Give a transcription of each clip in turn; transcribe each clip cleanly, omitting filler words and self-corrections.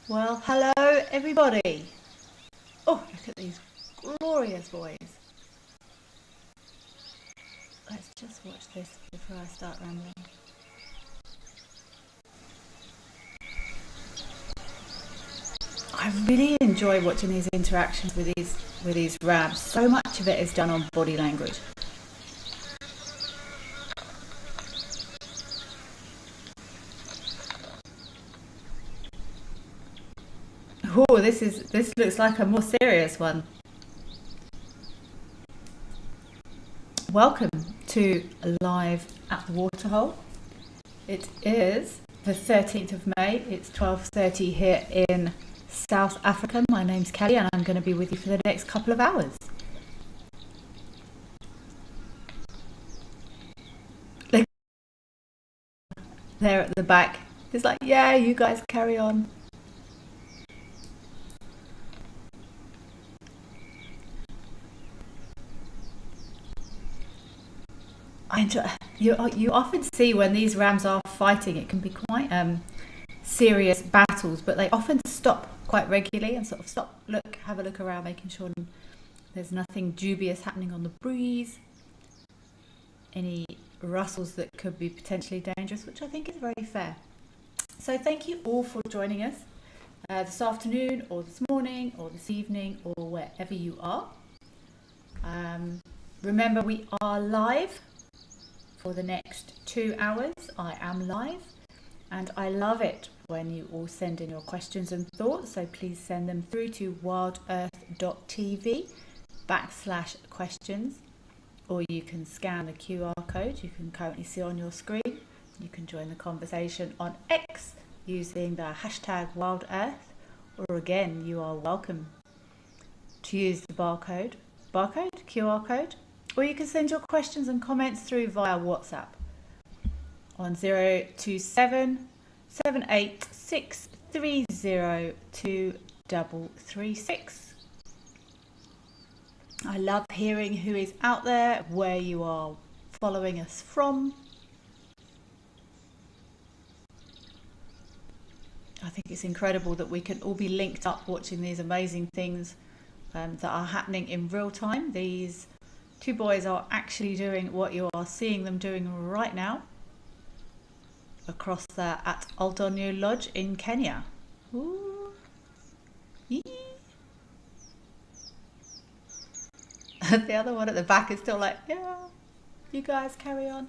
Well, hello everybody. Oh, look at these glorious boys. Let's just watch this before I start rambling. I really enjoy watching these interactions with these rams. So much of it is done on body language. Oh, this looks like a more serious one. Welcome to Live at the Waterhole. It is the 13th of May. It's 12:30 here in South Africa. My name's Kelly and I'm going to be with you for the next couple of hours. There at the back. It's like, yeah, you guys carry on. I enjoy. You often see when these rams are fighting, it can be quite serious battles, but they often stop quite regularly and sort of stop, look, have a look around, making sure there's nothing dubious happening on the breeze, any rustles that could be potentially dangerous, which I think is very fair. So thank you all for joining us this afternoon or this morning or this evening or wherever you are. Remember, we are live for the next 2 hours. I am live and I love it when you all send in your questions and thoughts, so please send them through to wildearth.tv/questions, or you can scan the QR code you can currently see on your screen. You can join the conversation on X using the hashtag wildearth, or again, you are welcome to use the QR code, or you can send your questions and comments through via WhatsApp on 027 786 30236. I love hearing who is out there, where you are following us from. I think it's incredible that we can all be linked up watching these amazing things that are happening in real time. These two boys are actually doing what you are seeing them doing right now across there at Oldonyo Lodge in Kenya. Ooh. Yee. The other one at the back is still like, yeah, you guys carry on.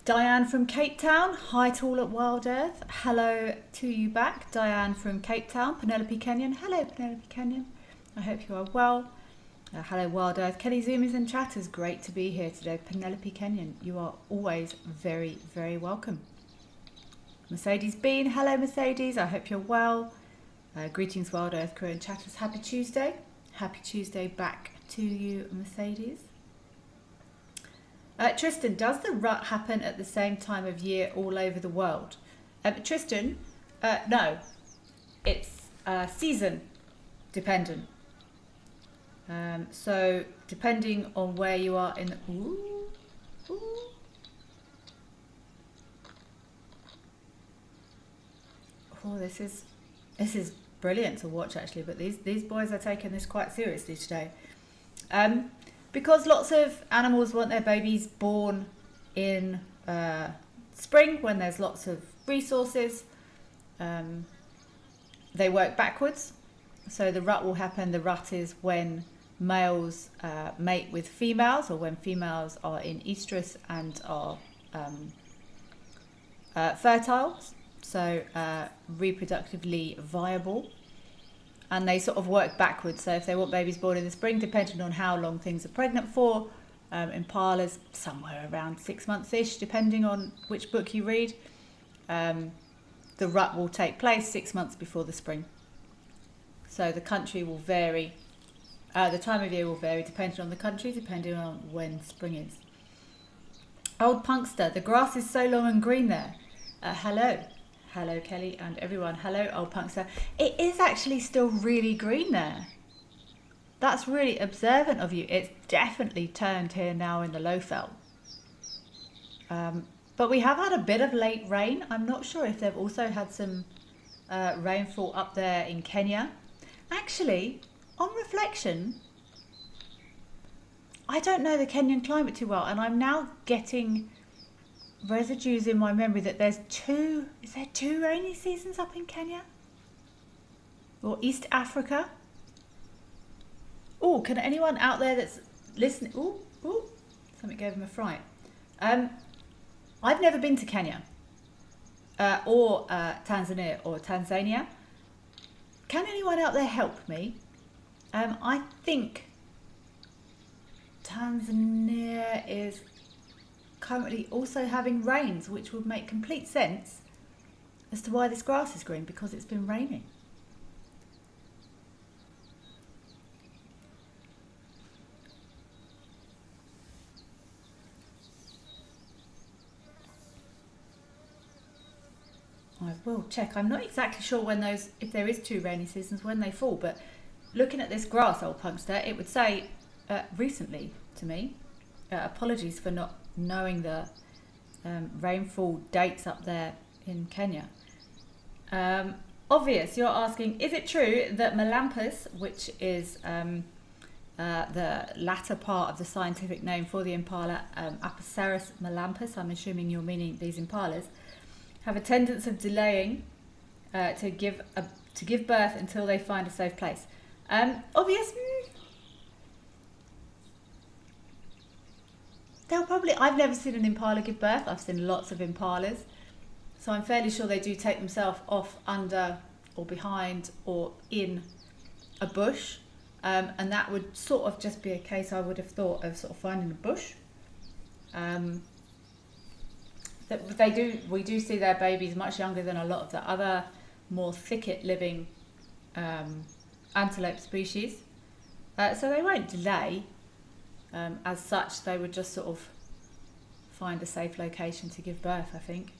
Diane from Cape Town, hi to all at Wild Earth. Hello to you back, Diane from Cape Town. Penelope Kenyon, hello Penelope Kenyon. I hope you are well. Hello Wild Earth. Kelly Zoomers and chatters, great to be here today. Penelope Kenyon, you are always very, very welcome. Mercedes Bean, hello Mercedes, I hope you're well. Greetings Wild Earth crew and chatters, happy Tuesday. Happy Tuesday back to you, Mercedes. Tristan, does the rut happen at the same time of year all over the world? Tristan, no, it's season dependent. So depending on where you are in the... Ooh. Oh, this is brilliant to watch actually, but these boys are taking this quite seriously today. Because lots of animals want their babies born in spring when there's lots of resources. They work backwards. So the rut will happen. The rut is when males mate with females, or when females are in estrus and are fertile, so reproductively viable. And they sort of work backwards. So if they want babies born in the spring, depending on how long things are pregnant for, impalas somewhere around 6 months-ish, depending on which book you read, the rut will take place 6 months before the spring. So the country will vary, the time of year will vary depending on the country, depending on when spring is. Old Punkster, the grass is so long and green there. Hello. Hello, Kelly, and everyone. Hello, old punkster. It is actually still really green there. That's really observant of you. It's definitely turned here now in the low fell. But we have had a bit of late rain. I'm not sure if they've also had some rainfall up there in Kenya. Actually, on reflection, I don't know the Kenyan climate too well, and I'm now getting residues in my memory that is there two rainy seasons up in Kenya? Or East Africa? Oh, can anyone out there that's listening? Oh, something gave him a fright. I've never been to Kenya or Tanzania. Can anyone out there help me? I think Tanzania is currently also having rains, which would make complete sense as to why this grass is green, because it's been raining. I will check. I'm not exactly sure when if there is two rainy seasons, when they fall, but looking at this grass, old punkster, it would say recently to me. Apologies for not knowing the rainfall dates up there in Kenya. Obvious, you're asking, is it true that Melampus, which is the latter part of the scientific name for the impala, Apocera melampus, I'm assuming you're meaning these impalas, have a tendency of delaying to give birth until they find a safe place? Obvious. I've never seen an impala give birth. I've seen lots of impalas, so I'm fairly sure they do take themselves off under or behind or in a bush, and that would sort of just be a case, I would have thought, of sort of finding a bush. We do see their babies much younger than a lot of the other more thicket living antelope species, so they won't delay as such. They would just sort of find a safe location to give birth, I think.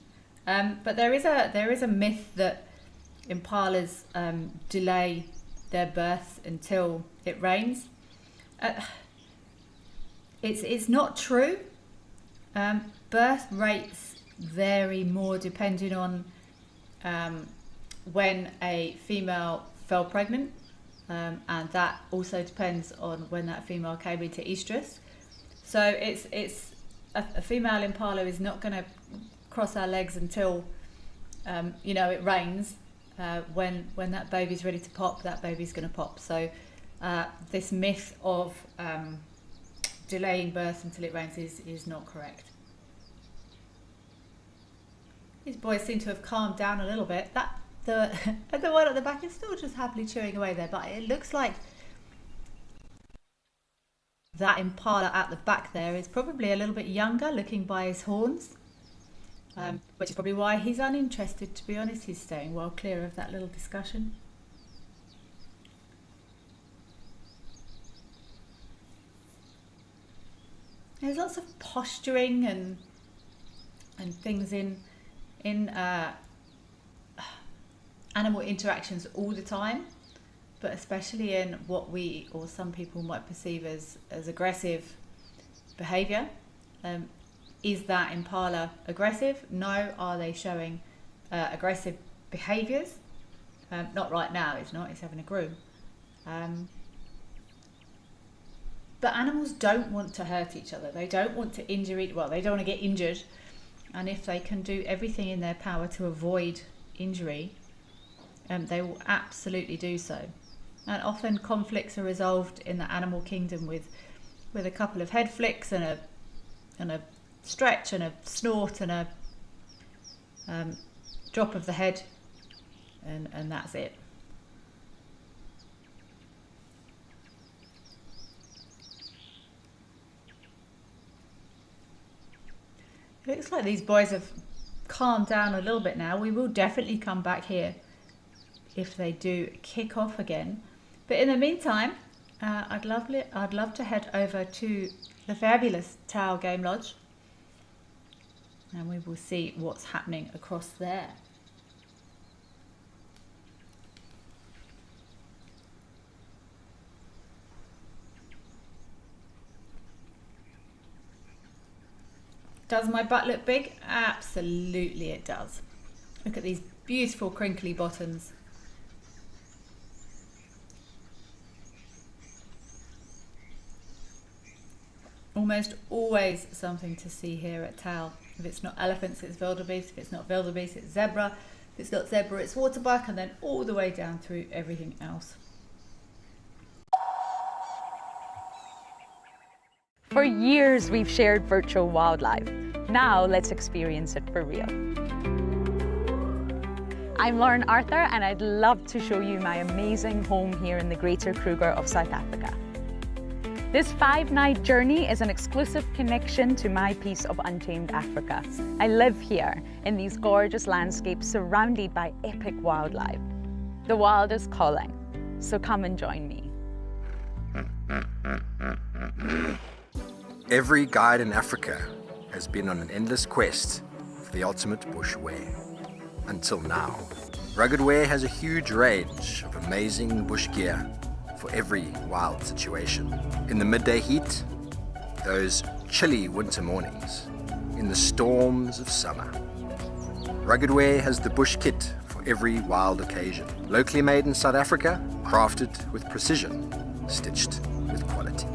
But there is a myth that impalas delay their births until it rains. It's not true. Birth rates vary more depending on when a female fell pregnant, and that also depends on when that female came into estrus. So it's a female impala is not going to cross our legs until it rains. When that baby's ready to pop, that baby's going to pop. So this myth of delaying birth until it rains is not correct. These boys seem to have calmed down a little bit. The one at the back is still just happily chewing away there, but it looks like that impala at the back there is probably a little bit younger, looking by his horns, which is probably why he's uninterested, to be honest. He's staying well clear of that little discussion. There's lots of posturing and things in animal interactions all the time, but especially in what we or some people might perceive as aggressive behaviour. Is that impala aggressive? No. Are they showing aggressive behaviours? Not right now, it's not. It's having a groom. But animals don't want to hurt each other. They don't want to injure they don't want to get injured. And if they can do everything in their power to avoid injury, they will absolutely do so. And often conflicts are resolved in the animal kingdom with a couple of head flicks and a stretch and a snort and a drop of the head, and that's it. It looks like these boys have calmed down a little bit now. We will definitely come back here if they do kick off again. But in the meantime, I'd love to head over to the fabulous Tau Game Lodge, and we will see what's happening across there. Does my butt look big? Absolutely it does. Look at these beautiful crinkly bottoms. Almost always something to see here at Tau. If it's not elephants, it's wildebeest. If it's not wildebeest, it's zebra. If it's not zebra, it's waterbuck, and then all the way down through everything else. For years, we've shared virtual wildlife. Now, let's experience it for real. I'm Lauren Arthur, and I'd love to show you my amazing home here in the Greater Kruger of South Africa. This 5-night journey is an exclusive connection to my piece of untamed Africa. I live here in these gorgeous landscapes surrounded by epic wildlife. The wild is calling, so come and join me. Every guide in Africa has been on an endless quest for the ultimate bush wear. Until now. Rugged Wear has a huge range of amazing bush gear for every wild situation. In the midday heat, those chilly winter mornings, in the storms of summer. Rugged Wear has the bush kit for every wild occasion. Locally made in South Africa, crafted with precision, stitched with quality.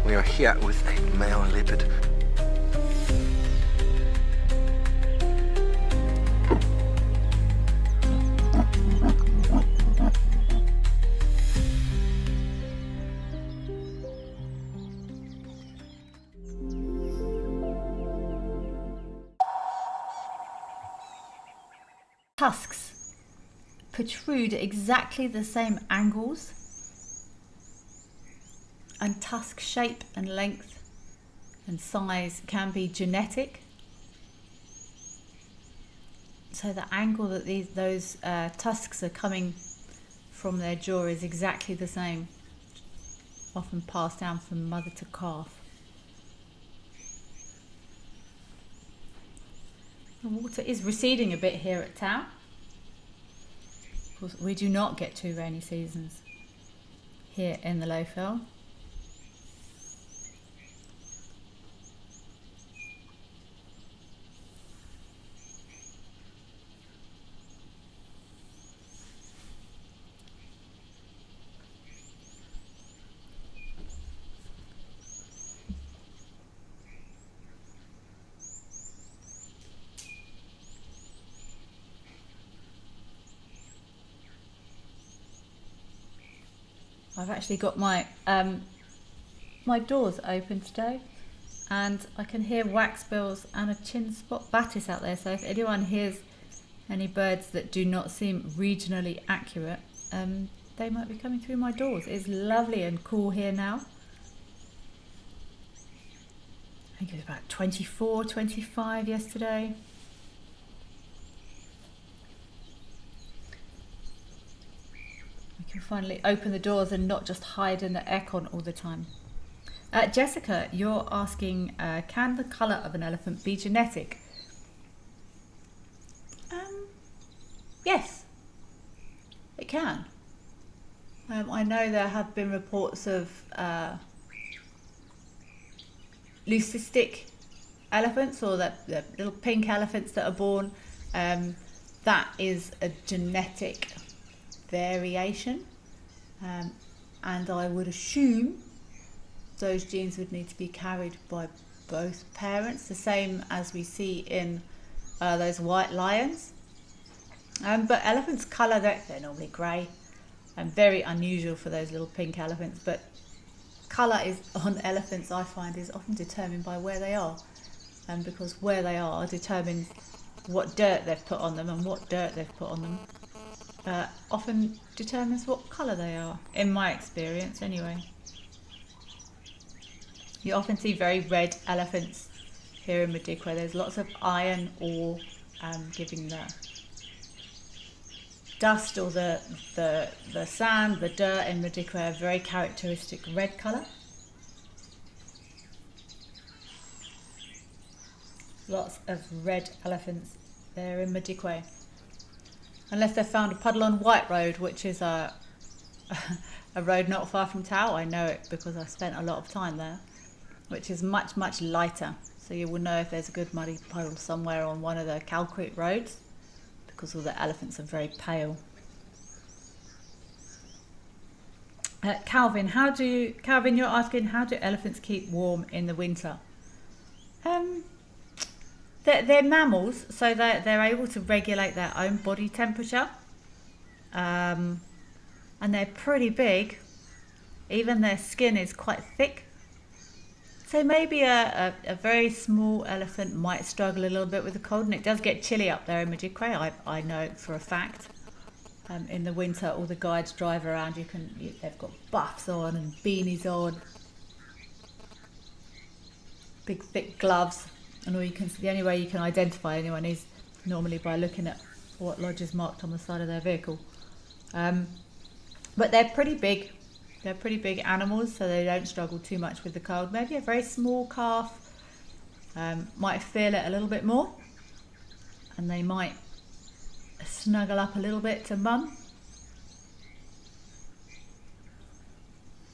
We are here with a male leopard. Tusks protrude at exactly the same angles, and tusk shape and length and size can be genetic. So the angle that those tusks are coming from their jaw is exactly the same, often passed down from mother to calf. The water is receding a bit here at Tau. Of course, we do not get 2 rainy seasons here in the Low Fell. I've actually got my my doors open today, and I can hear waxbills and a chin spot batis out there. So if anyone hears any birds that do not seem regionally accurate, they might be coming through my doors. It's lovely and cool here now. I think it was about 24, 25 yesterday. Can finally open the doors and not just hide in the aircon all the time. Jessica, you're asking, can the colour of an elephant be genetic? Yes, it can. I know there have been reports of leucistic elephants, or the little pink elephants that are born that is a genetic variation, and I would assume those genes would need to be carried by both parents, the same as we see in those white lions. But elephants' colour, they're normally grey, and very unusual for those little pink elephants, but colour is on elephants, I find, is often determined by where they are, and because where they are determines what dirt they've put on them, and what dirt they've put on them often determines what colour they are, in my experience anyway. You often see very red elephants here in Madikwe. There's lots of iron ore giving the dust or the sand, the dirt in Madikwe a very characteristic red colour. Lots of red elephants there in Madikwe. Unless they've found a puddle on White Road, which is a road not far from Tau. I know it because I spent a lot of time there, which is much, much lighter. So you will know if there's a good muddy puddle somewhere on one of the concrete roads, because all the elephants are very pale. Calvin, you're asking, how do elephants keep warm in the winter? They're mammals, so they're able to regulate their own body temperature, and they're pretty big. Even their skin is quite thick. So maybe a very small elephant might struggle a little bit with the cold, and it does get chilly up there in Madikwe. I know it for a fact. In the winter, all the guides drive around. They've got buffs on and beanies on, big thick gloves, and the only way you can identify anyone is normally by looking at what lodge is marked on the side of their vehicle. But they're pretty big. They're pretty big animals, so they don't struggle too much with the cold. Maybe a very small calf might feel it a little bit more, and they might snuggle up a little bit to mum.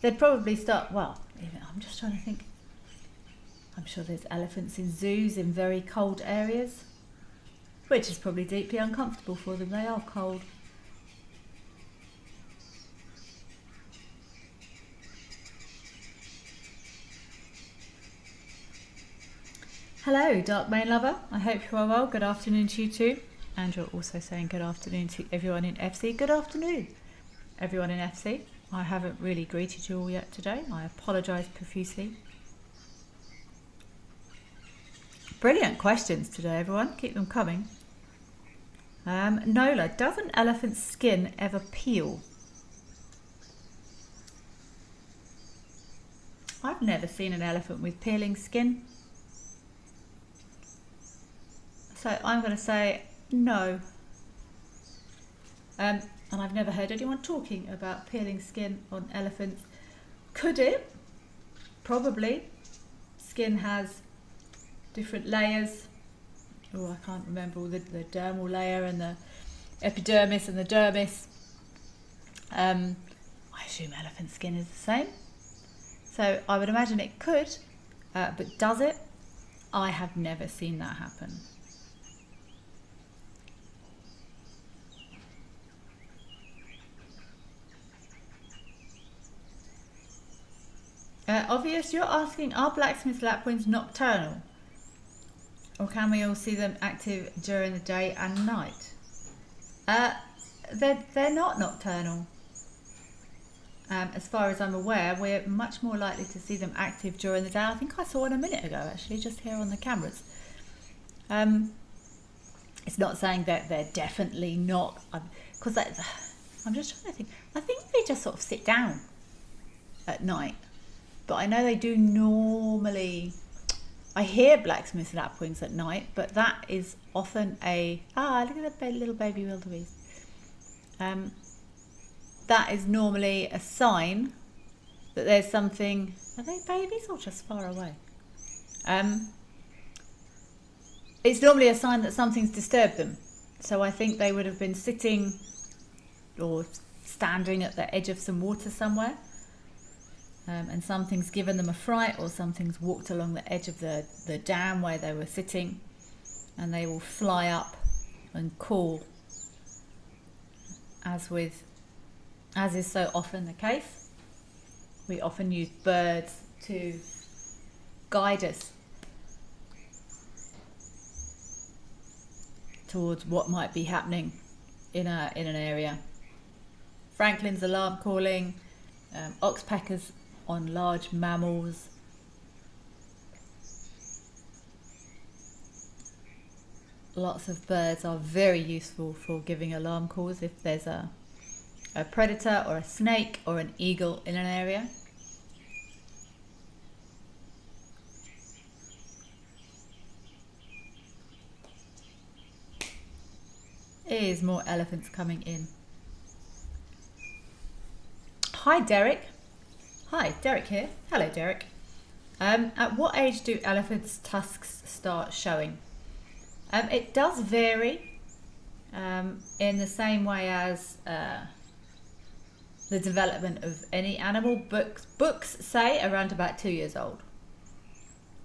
They'd probably start, I'm just trying to think. I'm sure there's elephants in zoos in very cold areas, which is probably deeply uncomfortable for them. They are cold. Hello, Dark Main Lover. I hope you are well. Good afternoon to you too. And you're also saying good afternoon to everyone in FC. Good afternoon, everyone in FC. I haven't really greeted you all yet today. I apologise profusely. Brilliant questions today, everyone. Keep them coming. Nola, does an elephant's skin ever peel? I've never seen an elephant with peeling skin. So I'm going to say no. And I've never heard anyone talking about peeling skin on elephants. Could it? Probably. Skin has different layers. Oh, I can't remember all the dermal layer and the epidermis and the dermis. I assume elephant skin is the same. So I would imagine it could, but does it? I have never seen that happen. Obvious, you're asking, are blacksmith lapwings nocturnal? Or can we all see them active during the day and night? They're not nocturnal. As far as I'm aware, we're much more likely to see them active during the day. I think I saw one a minute ago, actually, just here on the cameras. It's not saying that they're definitely not, because I'm just trying to think. I think they just sort of sit down at night. But I know they do normally. I hear blacksmith lapwings at night, but that is often look at the little baby wildebeest. That is normally a sign that there's something. Are they babies or just far away? It's normally a sign that something's disturbed them. So I think they would have been sitting or standing at the edge of some water somewhere. And something's given them a fright, or something's walked along the edge of the dam where they were sitting, and they will fly up and call as is so often the case, we often use birds to guide us towards what might be happening in an area. Franklin's alarm calling, oxpeckers on large mammals. Lots of birds are very useful for giving alarm calls if there's a predator or a snake or an eagle in an area. Here's more elephants coming in. Hi Derek. Hi, Derek here. Hello Derek. At what age do elephants' tusks start showing? It does vary in the same way as the development of any animal. Books say around about 2 years old.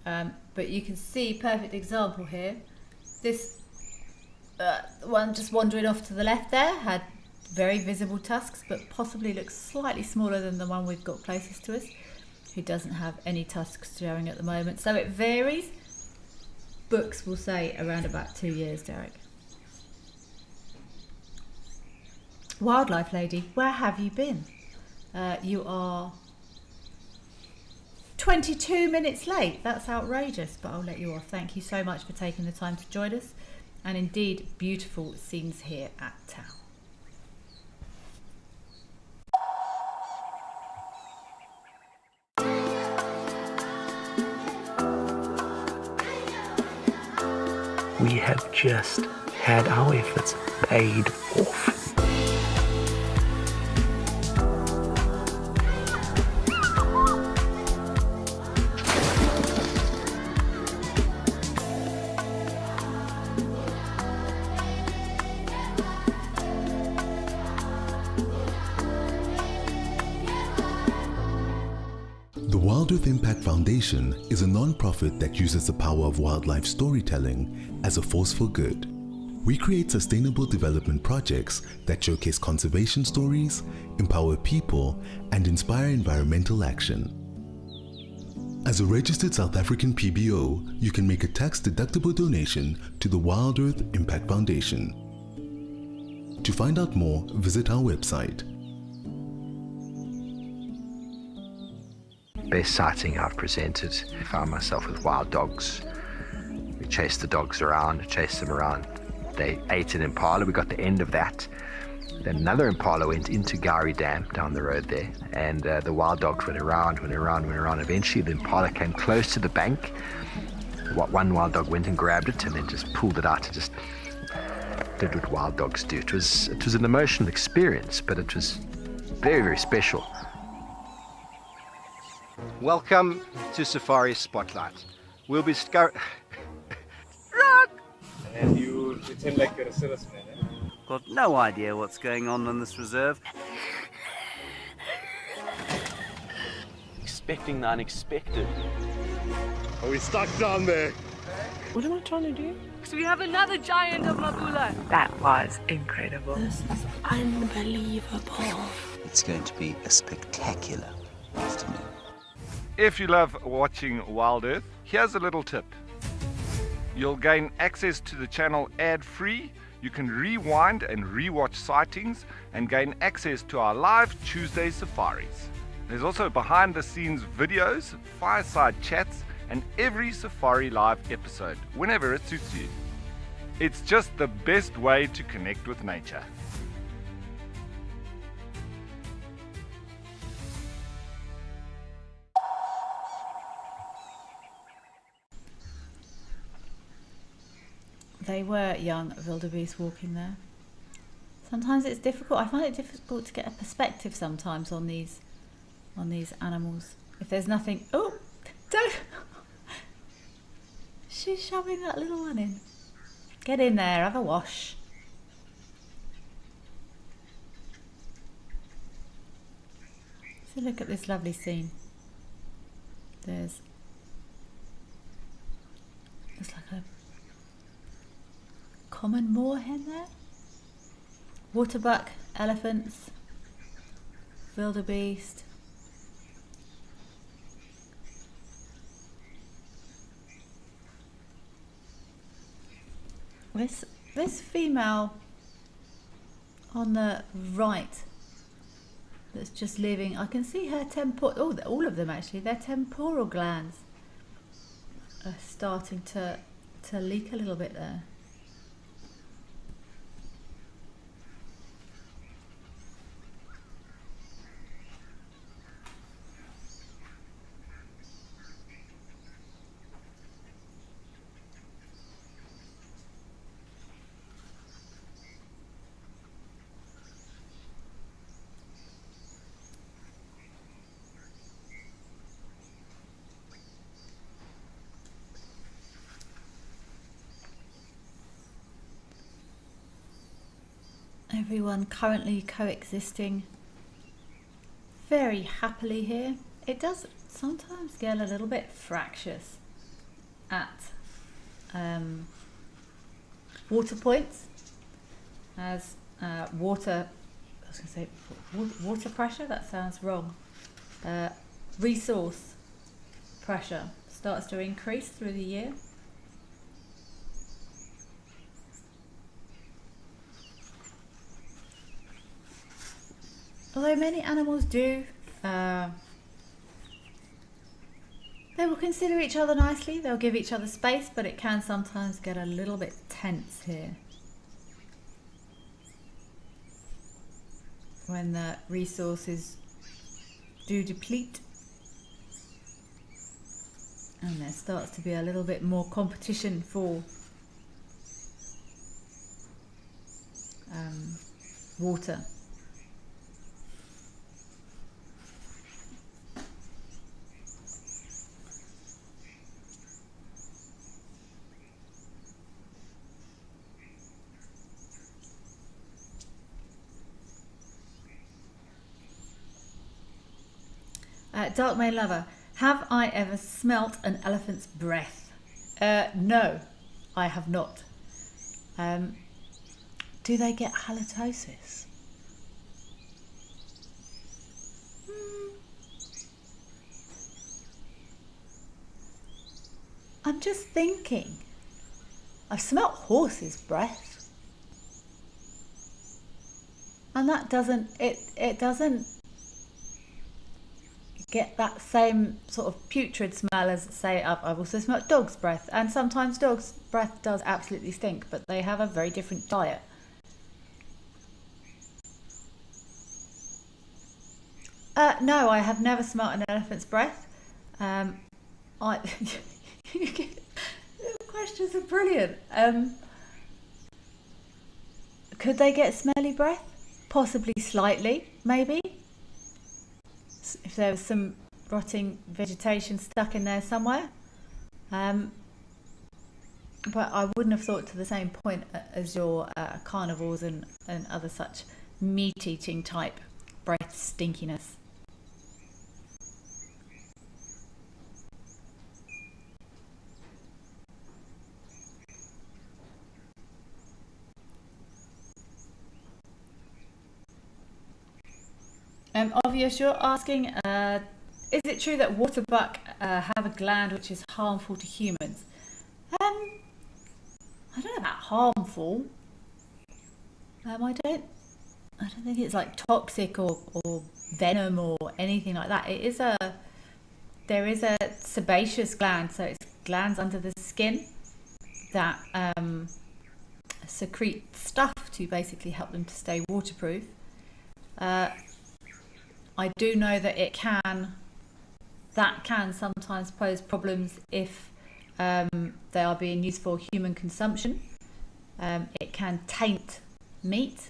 But you can see, perfect example here, this one just wandering off to the left there had very visible tusks, but possibly looks slightly smaller than the one we've got closest to us, who doesn't have any tusks showing at the moment. So it varies. Books will say around about 2 years, Derek. Wildlife lady, where have you been? You are 22 minutes late. That's outrageous, but I'll let you off. Thank you so much for taking the time to join us. And indeed, beautiful scenes here at town. We have just had our efforts paid off. The Wild Earth Impact Foundation is a non-profit that uses the power of wildlife storytelling as a force for good. We create sustainable development projects that showcase conservation stories, empower people, and inspire environmental action. As a registered South African PBO, you can make a tax-deductible donation to the Wild Earth Impact Foundation. To find out more, visit our website. Best sighting I've presented, I found myself with wild dogs. We chased the dogs around, chased them around. They ate an impala, we got the end of that. Then another impala went into Gowrie Dam down the road there, and the wild dogs went around. Eventually the impala came close to the bank. One wild dog went and grabbed it and then just pulled it out and just did what wild dogs do. It was an emotional experience, but it was very, very special. Welcome to Safari Spotlight. We'll be And you pretend like you're a salesman, eh? Got no idea what's going on in this reserve. Expecting the unexpected. Are we stuck down there? What am I trying to do? So we have another giant of Mabula. That was incredible. This is unbelievable. It's going to be a spectacular afternoon. If you love watching Wild Earth, here's a little tip. You'll gain access to the channel ad-free. You can rewind and rewatch sightings and gain access to our live Tuesday safaris. There's also behind-the-scenes videos, fireside chats, and every safari live episode, whenever it suits you. It's just the best way to connect with nature. They were young wildebeest walking there. Sometimes it's difficult. I find it difficult to get a perspective sometimes on these animals. If there's nothing, oh, don't! She's shoving that little one in. Get in there, have a wash. So look at this lovely scene. There's like a common moorhen there. Waterbuck elephants, wildebeest. This female on the right that's just living, I can see her all of them actually, their temporal glands are starting to leak a little bit there. Everyone currently coexisting very happily here. It does sometimes get a little bit fractious at water points as water pressure, that sounds wrong, resource pressure starts to increase through the year. Although many animals do, they will consider each other nicely, they'll give each other space, but it can sometimes get a little bit tense here when the resources do deplete and there starts to be a little bit more competition for water. Dark Main Lover, have I ever smelt an elephant's breath? No, I have not. Do they get halitosis? I'm just thinking. I've smelt horse's breath, and that doesn't. It doesn't get that same sort of putrid smell as, say, I've also smelt dog's breath, and sometimes dog's breath does absolutely stink, but they have a very different diet. No, I have never smelt an elephant's breath. Questions are brilliant. Could they get smelly breath? Possibly slightly, maybe. If there was some rotting vegetation stuck in there somewhere. But I wouldn't have thought to the same point as your carnivores and other such meat-eating type breath stinkiness. Obvious, you're asking, is it true that waterbuck have a gland which is harmful to humans? I don't know about harmful. I don't think it's like toxic or venom or anything like that. There is a sebaceous gland, so it's glands under the skin that secrete stuff to basically help them to stay waterproof. I do know that that can sometimes pose problems if they are being used for human consumption. It can taint meat.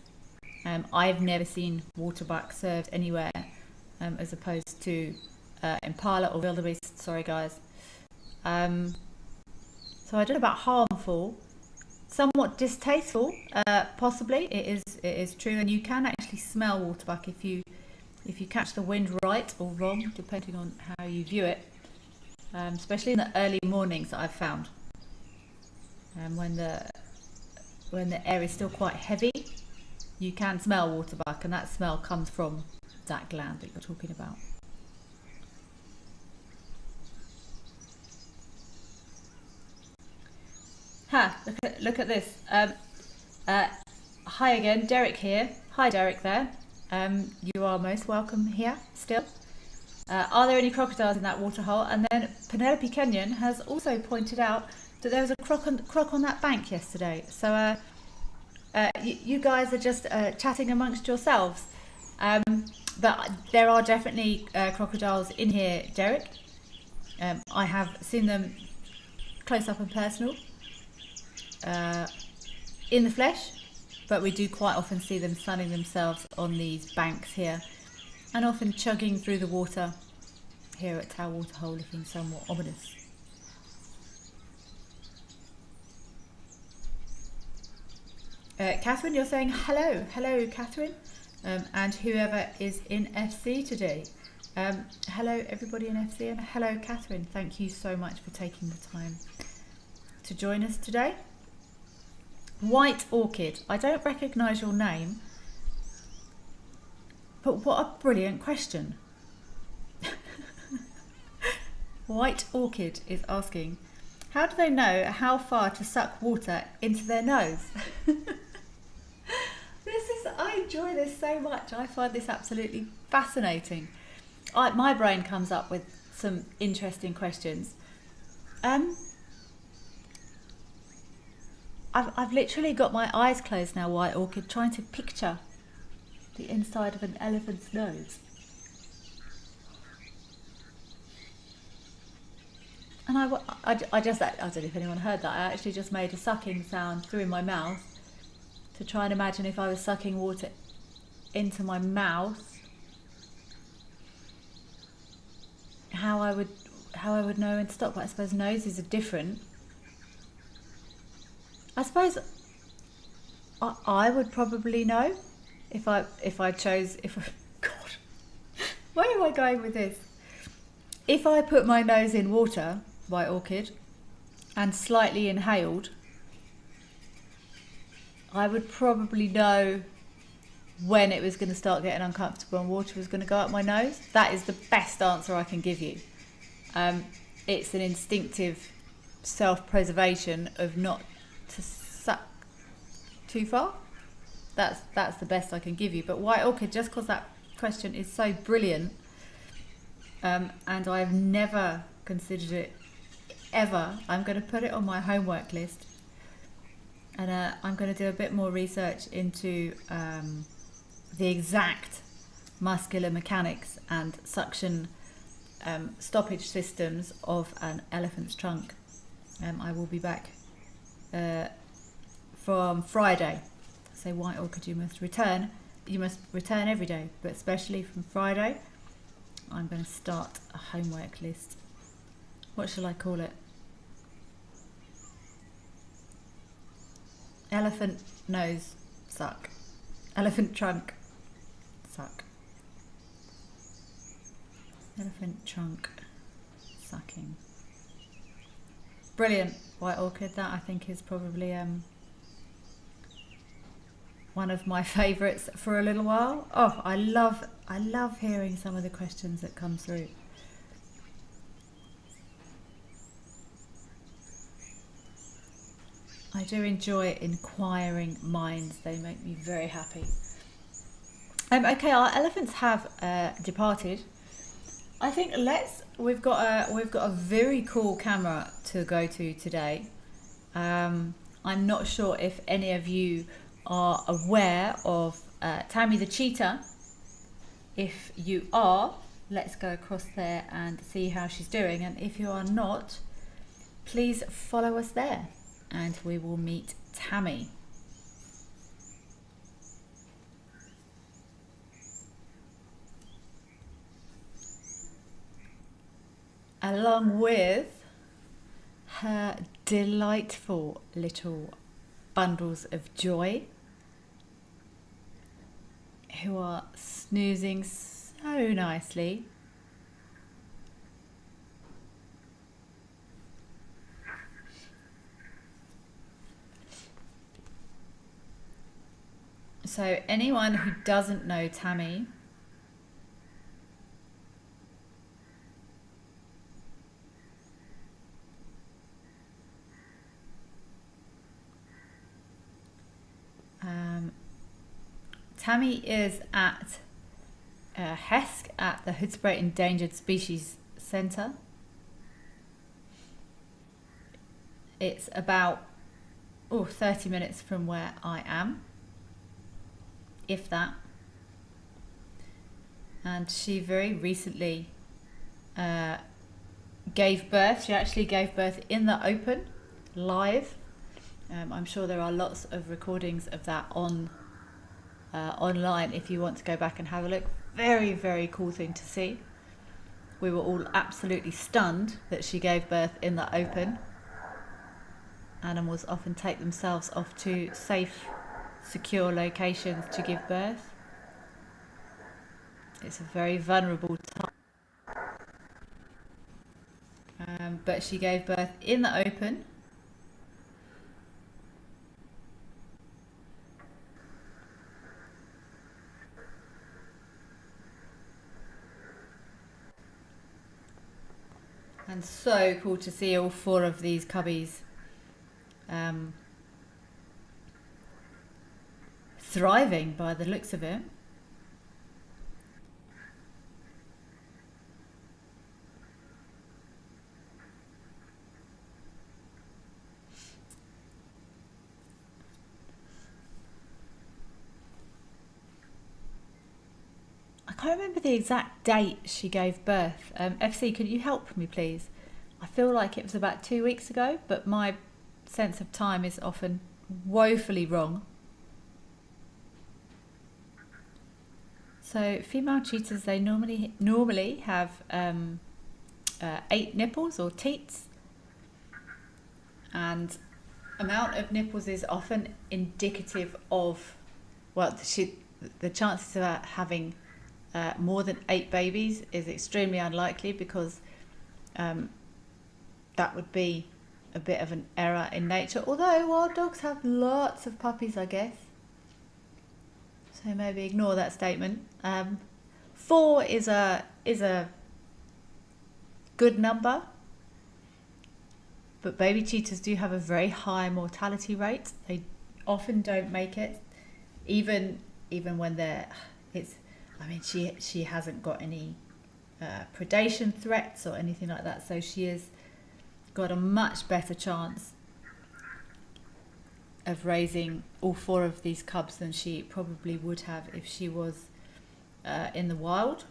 I've never seen waterbuck served anywhere as opposed to impala or wildebeest. Sorry guys. So I don't know about harmful. Somewhat distasteful, possibly. It is true, and you can actually smell waterbuck if you catch the wind right or wrong, depending on how you view it, especially in the early mornings that I've found, when the air is still quite heavy, you can smell waterbuck, and that smell comes from that gland that you're talking about. Look at this. Hi again, Derek here. Hi Derek there. You are most welcome here still. Are there any crocodiles in that waterhole? And then Penelope Kenyon has also pointed out that there was a croc on that bank yesterday. So you guys are just chatting amongst yourselves. But there are definitely crocodiles in here, Derek. I have seen them close up and personal in the flesh, but we do quite often see them sunning themselves on these banks here, and often chugging through the water here at Tower Waterhole, looking somewhat ominous. Catherine, you're saying hello. Hello, Catherine. And whoever is in FC today. Hello, everybody in FC, and hello, Catherine. Thank you so much for taking the time to join us today. White Orchid. I don't recognise your name, but what a brilliant question. White Orchid is asking, how do they know how far to suck water into their nose? I enjoy this so much. I find this absolutely fascinating. My brain comes up with some interesting questions. I've literally got my eyes closed now, White Orchid, trying to picture the inside of an elephant's nose. And I don't know if anyone heard that. I actually just made a sucking sound through my mouth to try and imagine if I was sucking water into my mouth, how I would know when to stop. But I suppose noses are different. I suppose I would probably know if I chose. God, where am I going with this? If I put my nose in water, White Orchid, and slightly inhaled, I would probably know when it was going to start getting uncomfortable and water was going to go up my nose. That is the best answer I can give you. It's an instinctive self-preservation of not to suck too far. That's the best I can give you. But White Orchid, just because that question is so brilliant, and I've never considered it ever, I'm going to put it on my homework list. And I'm going to do a bit more research into the exact muscular mechanics and suction stoppage systems of an elephant's trunk. I will be back from Friday. So White Orchid, you must return every day, but especially from Friday. I'm going to start a homework list. What shall I call it? Elephant nose suck. Elephant trunk suck. Elephant trunk sucking. Brilliant, White Orchid. That I think is probably one of my favourites for a little while. Oh, I love hearing some of the questions that come through. I do enjoy inquiring minds. They make me very happy. Okay, our elephants have departed. I think we've got a very cool camera to go to today. I'm not sure if any of you are aware of Tammy the cheetah. If you are, let's go across there and see how she's doing. And if you are not, please follow us there and we will meet Tammy. Along with her delightful little bundles of joy, who are snoozing so nicely. So anyone who doesn't know Tammy, Tammy is at HESC at the Hoedspruit Endangered Species Centre. It's about 30 minutes from where I am, if that. And she very recently gave birth. She actually gave birth in the open, live. I'm sure there are lots of recordings of that online if you want to go back and have a look. Very, very cool thing to see. We were all absolutely stunned that she gave birth in the open. Animals often take themselves off to safe, secure locations to give birth. It's a very vulnerable time. But she gave birth in the open. And so cool to see all 4 of these cubbies thriving by the looks of it. I can't remember the exact date she gave birth. FC, could you help me please? I feel like it was about 2 weeks ago, but my sense of time is often woefully wrong. So female cheetahs, they normally have 8 nipples or teats, and amount of nipples is often indicative of, well, the chances of having more than 8 babies is extremely unlikely, because that would be a bit of an error in nature, although wild dogs have lots of puppies, I guess. So maybe ignore that statement. 4 is a good number, but baby cheetahs do have a very high mortality rate. They often don't make it, even when they're. I mean, she hasn't got any predation threats or anything like that, so she has got a much better chance of raising all 4 of these cubs than she probably would have if she was in the wild.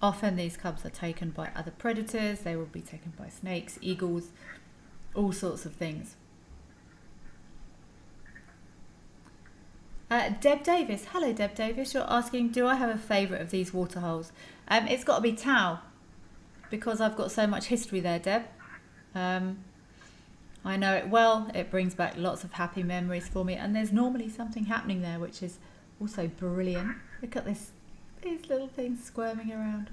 Often these cubs are taken by other predators. They will be taken by snakes, eagles, all sorts of things. Deb Davis, hello Deb Davis, you're asking, do I have a favourite of these waterholes? It's got to be Tau, because I've got so much history there, Deb. I know it well, it brings back lots of happy memories for me, and there's normally something happening there which is also brilliant. Look at these little things squirming around.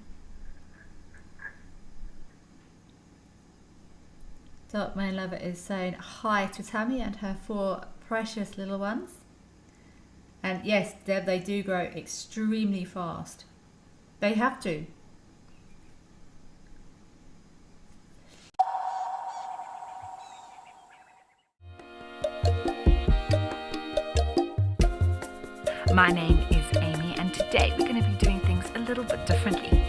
Dark Man Lover is saying hi to Tammy and her 4 precious little ones. And yes, Deb, they do grow extremely fast. They have to. My name is Amy, and today we're going to be doing things a little bit differently.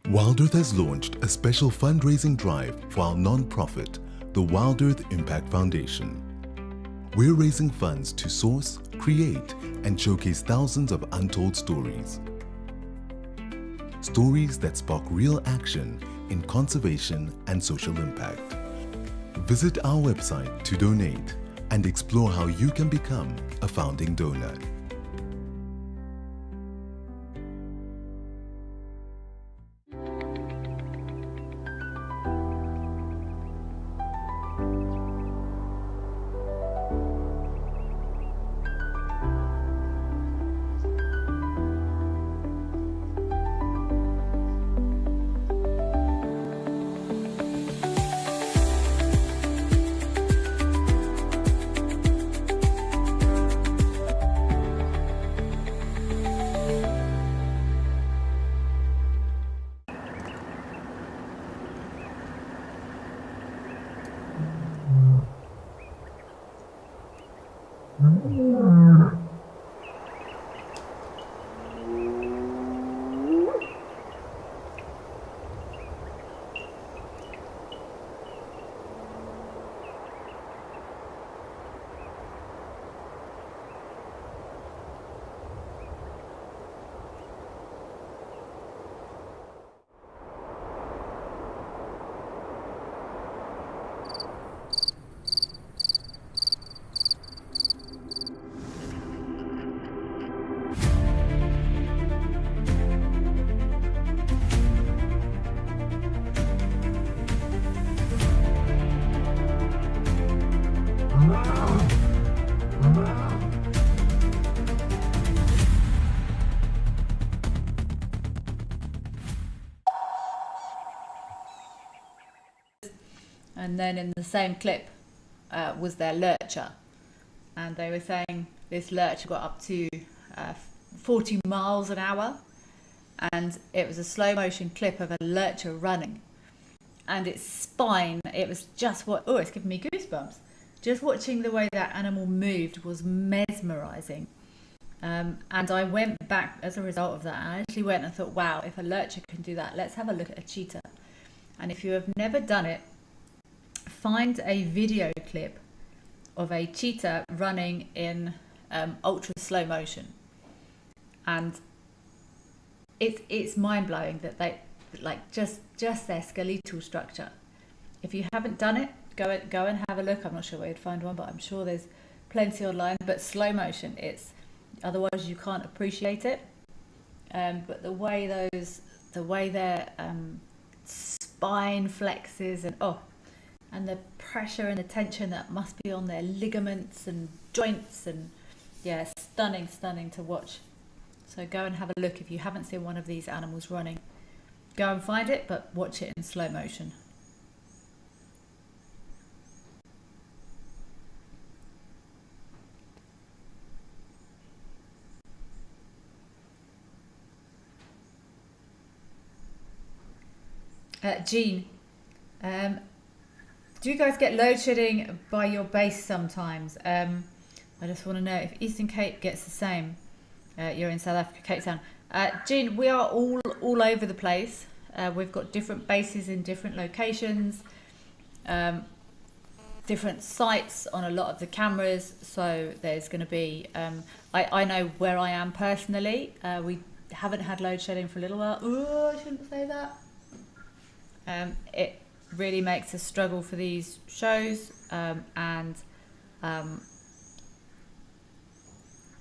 Wild Earth has launched a special fundraising drive for our non-profit, the Wild Earth Impact Foundation. We're raising funds to source, create, and showcase thousands of untold stories. Stories that spark real action in conservation and social impact. Visit our website to donate and explore how you can become a founding donor. And then in the same clip was their lurcher, and they were saying this lurcher got up to 40 miles an hour, and it was a slow motion clip of a lurcher running, and its spine, it was just what, oh, it's giving me goosebumps. Just watching the way that animal moved was mesmerizing. And I went back as a result of that, and I actually went and thought, wow, if a lurcher can do that, let's have a look at a cheetah. And if you have never done it, find a video clip of a cheetah running in ultra slow motion, and it's mind-blowing that they, like, just their skeletal structure. If you haven't done it, go and have a look. I'm not sure where you'd find one, but I'm sure there's plenty online. But slow motion, it's, otherwise you can't appreciate it. But the way their spine flexes, and the pressure and the tension that must be on their ligaments and joints, and yeah, stunning to watch. So go and have a look if you haven't seen one of these animals running. Go and find it, but watch it in slow motion. Jean, do you guys get load shedding by your base sometimes? I just want to know if Eastern Cape gets the same. You're in South Africa, Cape Town. Jean, we are all over the place. We've got different bases in different locations, different sites on a lot of the cameras. So there's going to be, I know where I am personally. We haven't had load shedding for a little while. Oh, I shouldn't say that. It really makes a struggle for these shows, and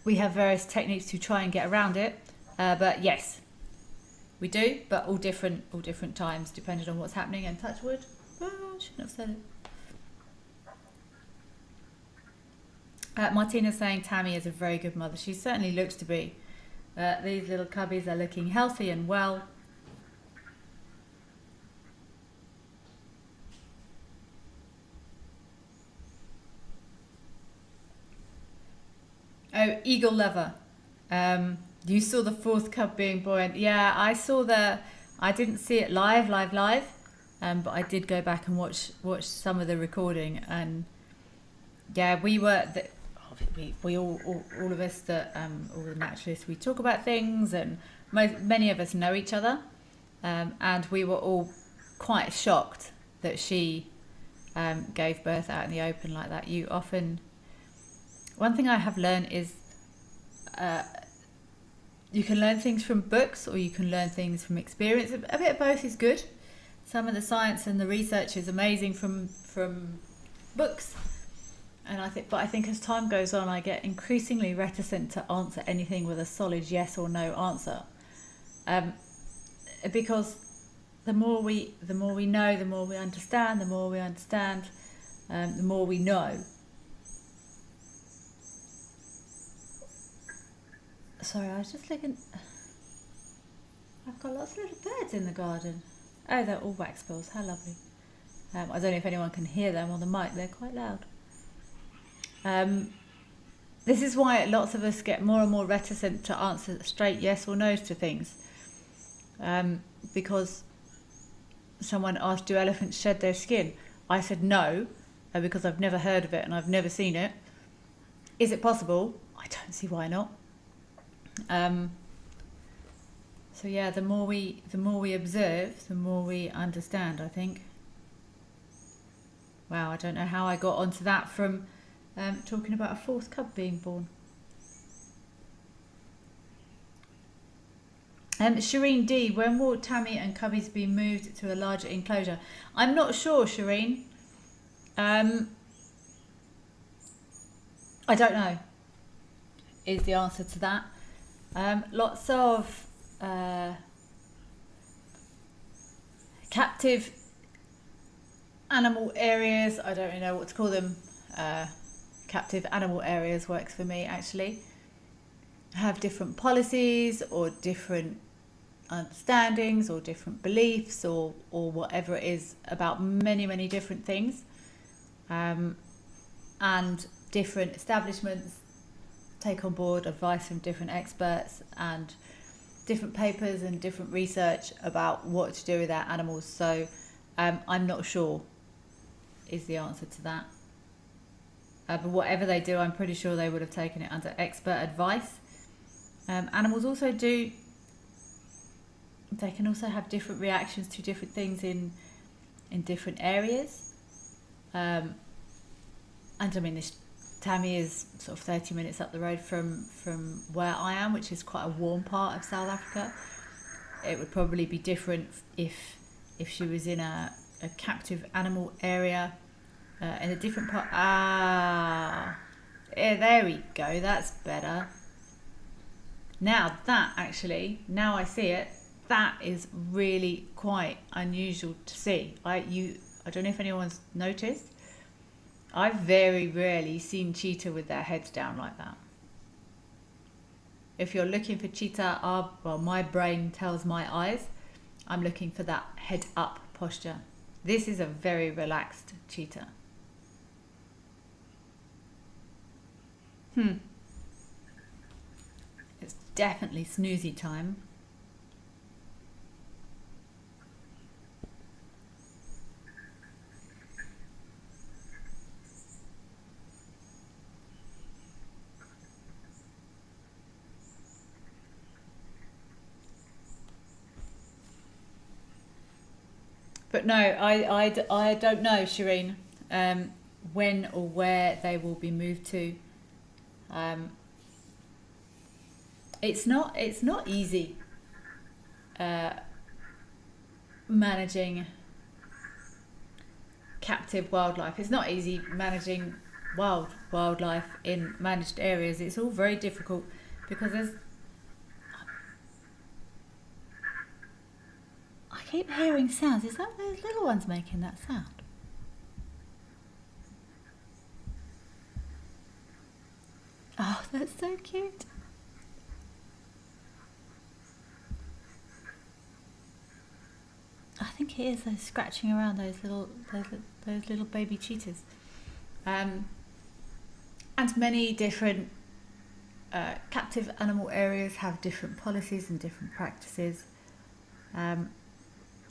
we have various techniques to try and get around it, but yes, we do, but all different times depending on what's happening. And touch wood, I shouldn't have said it. Martina's saying Tammy is a very good mother. She certainly looks to be. These little cubbies are looking healthy and well. Oh, eagle lover. You saw the fourth cub being born. Yeah, I didn't see it live, but I did go back and watch some of the recording, and yeah, we all of us that all the naturalists, we talk about things, and many of us know each other, and we were all quite shocked that she gave birth out in the open like that. One thing I have learned is you can learn things from books, or you can learn things from experience. A bit of both is good. Some of the science and the research is amazing from books, and I think as time goes on, I get increasingly reticent to answer anything with a solid yes or no answer, because the more we know, the more we understand. The more we understand, the more we know. Sorry, I was just looking. I've got lots of little birds in the garden. Oh, they're all waxbills. How lovely. I don't know if anyone can hear them on the mic. They're quite loud. This is why lots of us get more and more reticent to answer straight yes or no's to things. Because someone asked, do elephants shed their skin? I said no, because I've never heard of it and I've never seen it. Is it possible? I don't see why not. So yeah, the more we observe, the more we understand, I think. Wow, I don't know how I got onto that from talking about a fourth cub being born. Shireen D, when will Tammy and cubbies be moved to a larger enclosure? I'm not sure, Shireen. I don't know, is the answer to that. Lots of captive animal areas, I don't really know what to call them, captive animal areas works for me actually, have different policies or different understandings or different beliefs or whatever it is about many different things, and different establishments take on board advice from different experts and different papers and different research about what to do with their animals. So I'm not sure is the answer to that. But whatever they do, I'm pretty sure they would have taken it under expert advice. Animals also they can also have different reactions to different things in different areas. And I mean, this Tammy is sort of 30 minutes up the road from where I am, which is quite a warm part of South Africa. It would probably be different if she was in a captive animal area in a different part. Yeah, there we go, that's better. Now that actually, now I see it, that is really quite unusual to see. I don't know if anyone's noticed, I've very rarely seen cheetah with their heads down like that. If you're looking for cheetah, well, my brain tells my eyes, I'm looking for that head up posture. This is a very relaxed cheetah. It's definitely snoozy time. But no, I don't know, Shireen, when or where they will be moved to. It's not easy managing captive wildlife. It's not easy managing wildlife in managed areas. It's all very difficult because I keep hearing sounds. Is that those little ones making that sound? Oh, that's so cute. I think it is. Those scratching around those little baby cheetahs, and many different captive animal areas have different policies and different practices.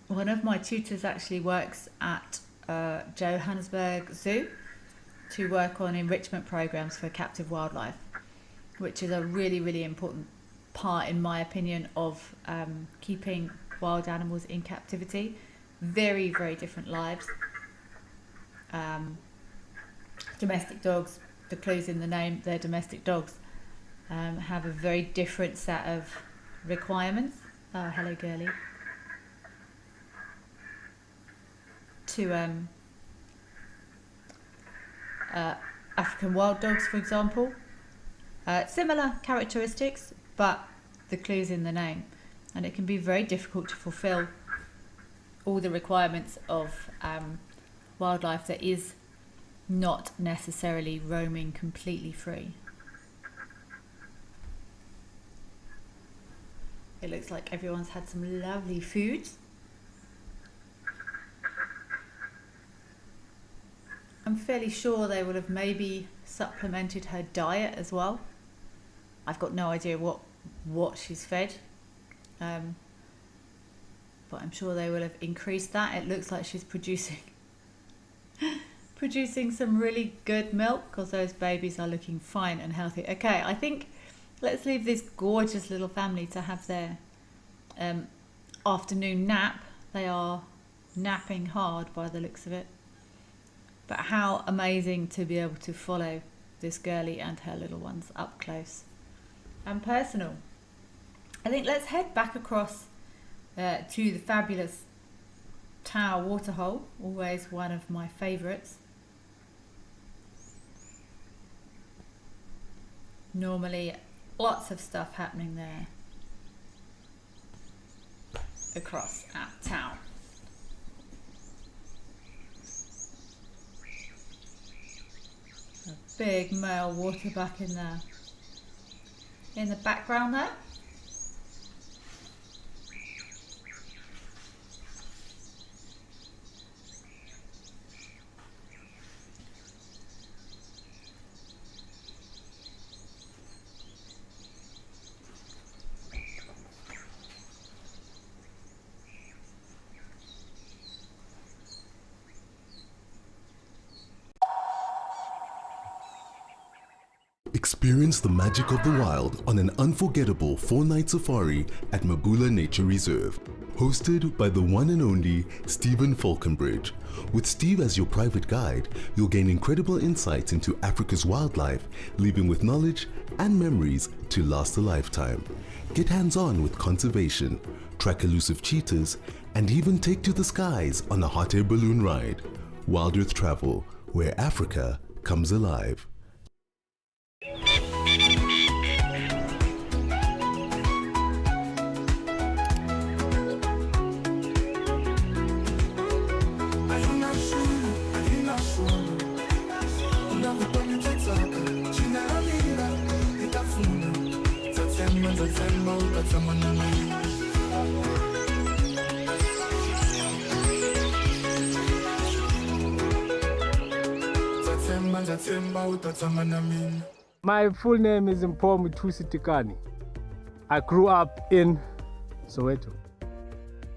One of my tutors actually works at Johannesburg Zoo to work on enrichment programs for captive wildlife, which is a really important part, in my opinion, of keeping wild animals in captivity. Very different lives. Domestic dogs, the clue's in the name, they're domestic dogs, have a very different set of requirements. Oh, hello girlie. To African wild dogs, for example. Similar characteristics, but the clue's in the name, and it can be very difficult to fulfill all the requirements of wildlife that is not necessarily roaming completely free. It looks like everyone's had some lovely food. I'm fairly sure they would have maybe supplemented her diet as well. I've got no idea what she's fed, but I'm sure they will have increased that. It looks like she's producing producing some really good milk because those babies are looking fine and healthy. Okay, I think let's leave this gorgeous little family to have their afternoon nap. They are napping hard by the looks of it. But how amazing to be able to follow this girlie and her little ones up close and personal. I think let's head back across to the fabulous Tower waterhole, always one of my favourites. Normally lots of stuff happening there across at Tower. A big male waterbuck in there. In the background there. Experience the magic of the wild on an unforgettable 4-night safari at Mabula Nature Reserve, hosted by the one and only Stephen Falconbridge. With Steve as your private guide, you'll gain incredible insights into Africa's wildlife, leaving with knowledge and memories to last a lifetime. Get hands-on with conservation, track elusive cheetahs, and even take to the skies on a hot air balloon ride. Wild Earth Travel, where Africa comes alive. My full name is Mpho Tikani. I grew up in Soweto.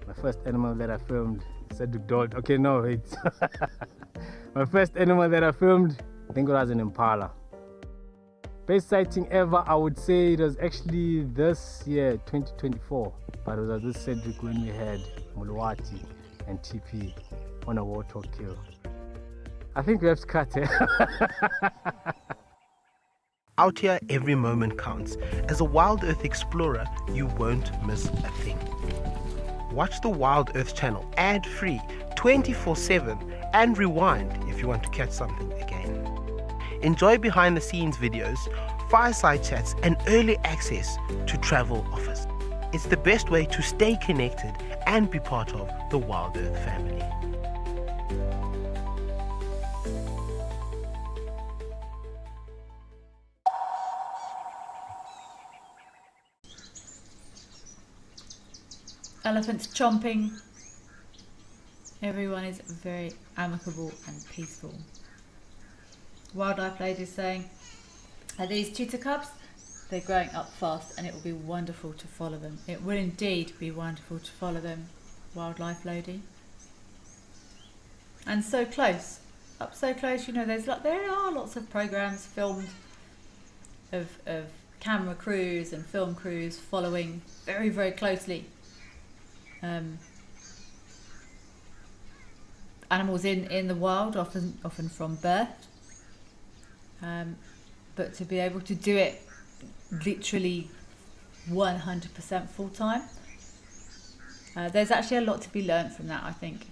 My first animal that I filmed said to dog. Okay, no, it's my first animal that I filmed, I think it was an impala. Best sighting ever, I would say it was actually this year, 2024. But it was at this Cedric when we had Mulwati and TP on a warthog kill. I think we have to cut it. Out here, every moment counts. As a Wild Earth explorer, you won't miss a thing. Watch the Wild Earth channel ad-free 24/7 and rewind if you want to catch something again. Enjoy behind-the-scenes videos, fireside chats, and early access to travel offers. It's the best way to stay connected and be part of the Wild Earth family. Elephants chomping. Everyone is very amicable and peaceful. Wildlife lady is saying, are these cheetah cubs? They're growing up fast and it will be wonderful to follow them. It will indeed be wonderful to follow them, wildlife lady. And so close, up so close, you know, there are lots of programs filmed of camera crews and film crews following very, very closely animals in the wild, often from birth, but to be able to do it literally 100% full time, there's actually a lot to be learned from that, I think.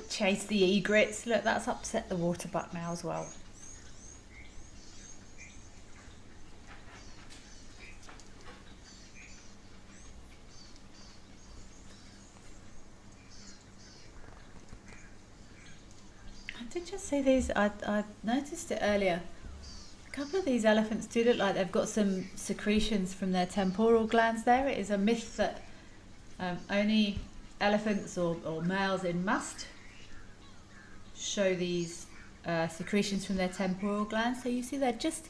Chase the egrets. Look, that's upset the waterbuck now as well. Did you see these? I noticed it earlier. A couple of these elephants do look like they've got some secretions from their temporal glands there. It is a myth that only elephants or males in must show these secretions from their temporal glands. So you see they're just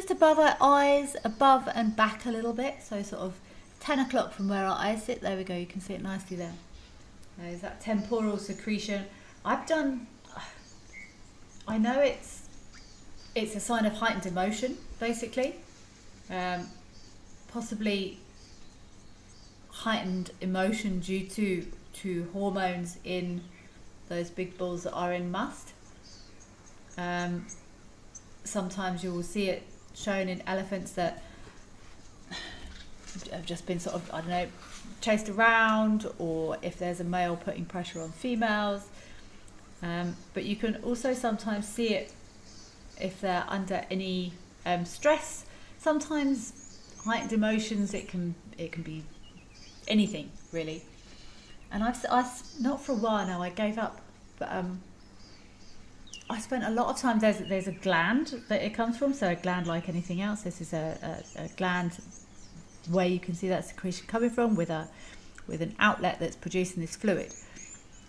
above our eyes, above and back a little bit, so sort of 10 o'clock from where our eyes sit. There we go, you can see it nicely there. There's that temporal secretion. I know it's a sign of heightened emotion, basically. Possibly heightened emotion due to hormones in those big bulls that are in must. Sometimes you will see it shown in elephants that have just been sort of, I don't know, chased around, or if there's a male putting pressure on females. But you can also sometimes see it if they're under any stress. Sometimes heightened emotions, it can be anything really. And I've not for a while now, I gave up, but I spent a lot of time, there's a gland that it comes from, so a gland like anything else. This is a gland where you can see that secretion coming from with an outlet that's producing this fluid.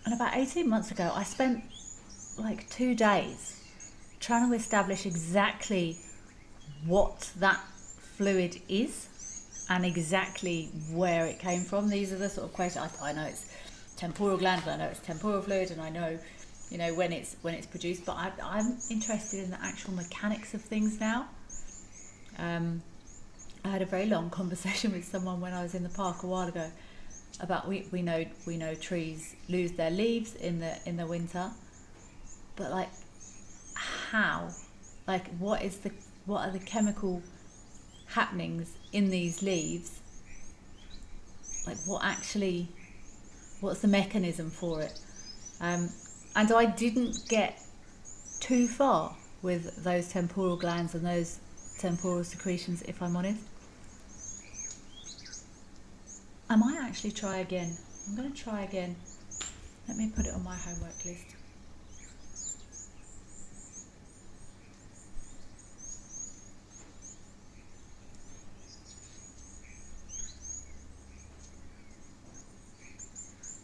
And about 18 months ago, I spent like 2 days trying to establish exactly what that fluid is and exactly where it came from. These are the sort of questions. I know it's temporal gland, and I know it's temporal fluid, and I know, you know, when it's produced, but I'm interested in the actual mechanics of things now. I had a very long conversation with someone when I was in the park a while ago about we know trees lose their leaves in the winter, but like how, like what are the chemical happenings in these leaves, like what's the mechanism for it, and I didn't get too far with those temporal glands and those temporal secretions, if I'm honest. I might actually try again. I'm going to try again. Let me put it on my homework list.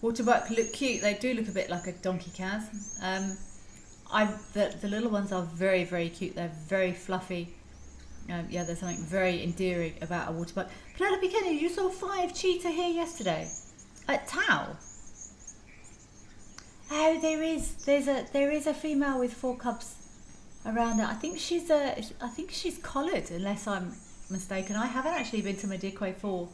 Waterbuck look cute. They do look a bit like a donkey cows. The little ones are very, very cute. They're very fluffy. Yeah, there's something very endearing about a waterbuck. Penelope Kenny, you saw 5 cheetah here yesterday at Tau. Oh, there is a female with 4 cubs around her. I think she's collared, unless I'm mistaken. I haven't actually been to Madikwe for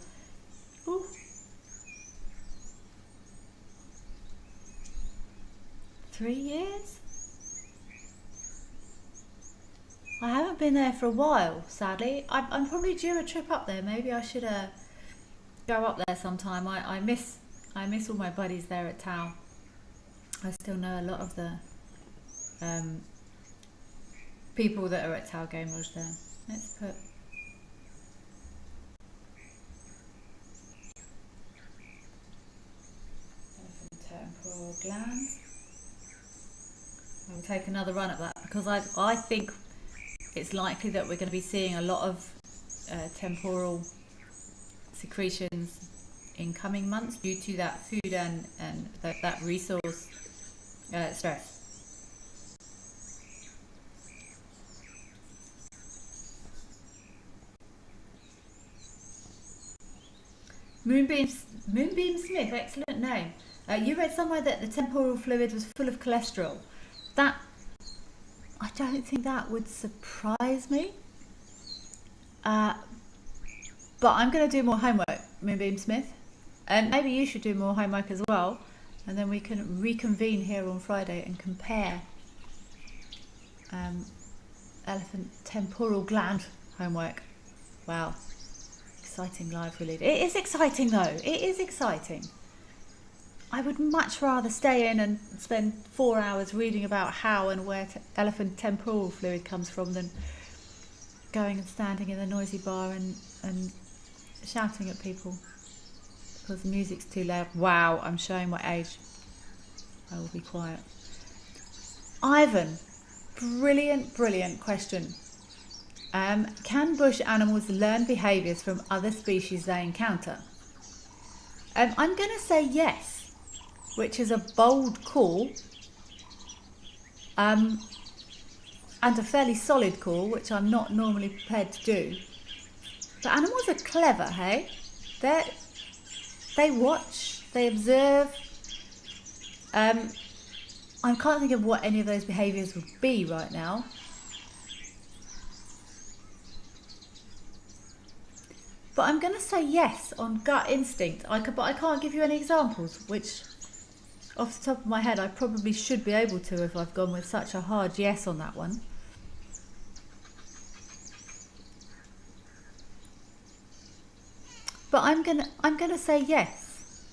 3 years. I haven't been there for a while, sadly. I'm probably due a trip up there. Maybe I should go up there sometime. I miss all my buddies there at Tau. I still know a lot of the people that are at Tau Game Lodge there. Let's put temporal glands. I'll take another run at that because I think it's likely that we're going to be seeing a lot of temporal secretions in coming months due to that food and that resource stress. Moonbeam Smith, excellent name. You read somewhere that the temporal fluid was full of cholesterol. That, I don't think that would surprise me. But I'm going to do more homework, Moonbeam Smith. And maybe you should do more homework as well. And then we can reconvene here on Friday and compare elephant temporal gland homework. Wow. Exciting live release. It is exciting though. It is exciting. I would much rather stay in and spend 4 hours reading about how and where elephant temporal fluid comes from than going and standing in a noisy bar and shouting at people because the music's too loud. Wow, I'm showing my age. I will be quiet. Ivan, brilliant question. Can bush animals learn behaviours from other species they encounter? I'm going to say yes. which is a bold call, and a fairly solid call, which I'm not normally prepared to do. But animals are clever, hey? They watch, they observe. I can't think of what any of those behaviours would be right now. But I'm going to say yes on gut instinct. But I can't give you any examples, which off the top of my head I probably should be able to if I've gone with such a hard yes on that one. But I'm gonna say yes,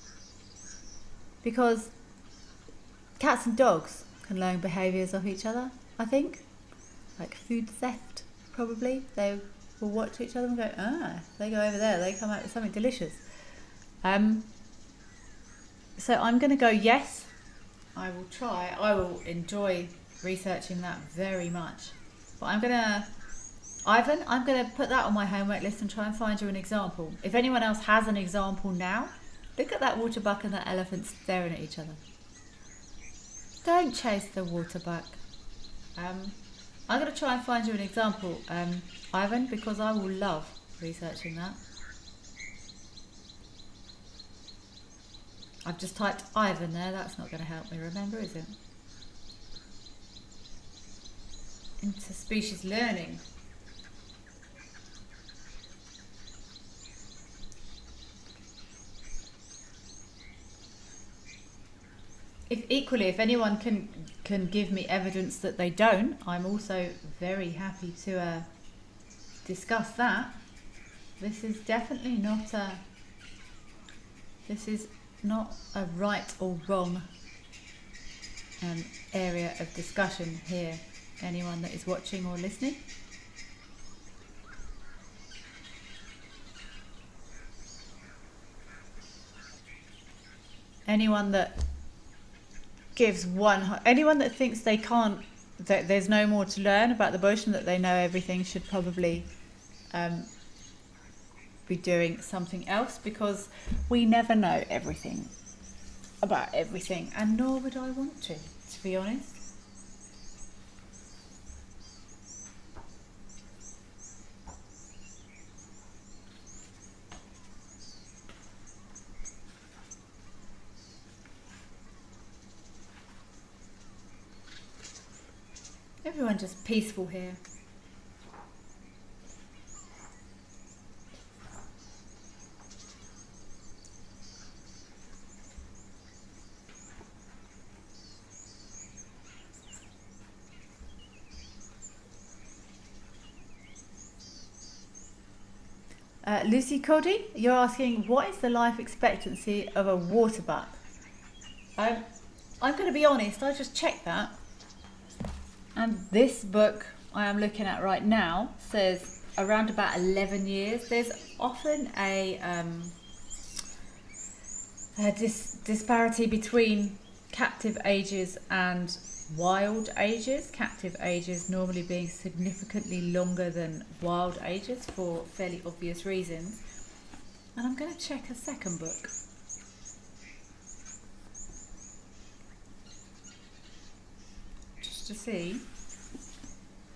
because cats and dogs can learn behaviours of each other, I think. Like food theft, probably. They will watch each other and go, they go over there, they come out with something delicious. So I'm going to go yes. I will enjoy researching that very much. But I'm going to put that on my homework list and try and find you an example. If anyone else has an example now, look at that waterbuck and that elephant staring at each other. Don't chase the waterbuck. I'm going to try and find you an example, Ivan, because I will love researching that. I've just typed Ivan there, that's not going to help me remember, is it? Interspecies learning. If anyone can give me evidence that they don't, I'm also very happy to discuss that. This is definitely not a right or wrong area of discussion here. Anyone that is watching or listening. Anyone that anyone that thinks they can't, that there's no more to learn about the bush and that they know everything, should probably be doing something else, because we never know everything about everything, and nor would I want to be honest. Everyone just peaceful here. Lucy Cody, you're asking, what is the life expectancy of a waterbuck? I'm going to be honest, I just checked that. And this book I am looking at right now says around about 11 years. There's often a disparity between captive ages and wild ages. Captive ages normally being significantly longer than wild ages for fairly obvious reasons. And I'm going to check a second book. To see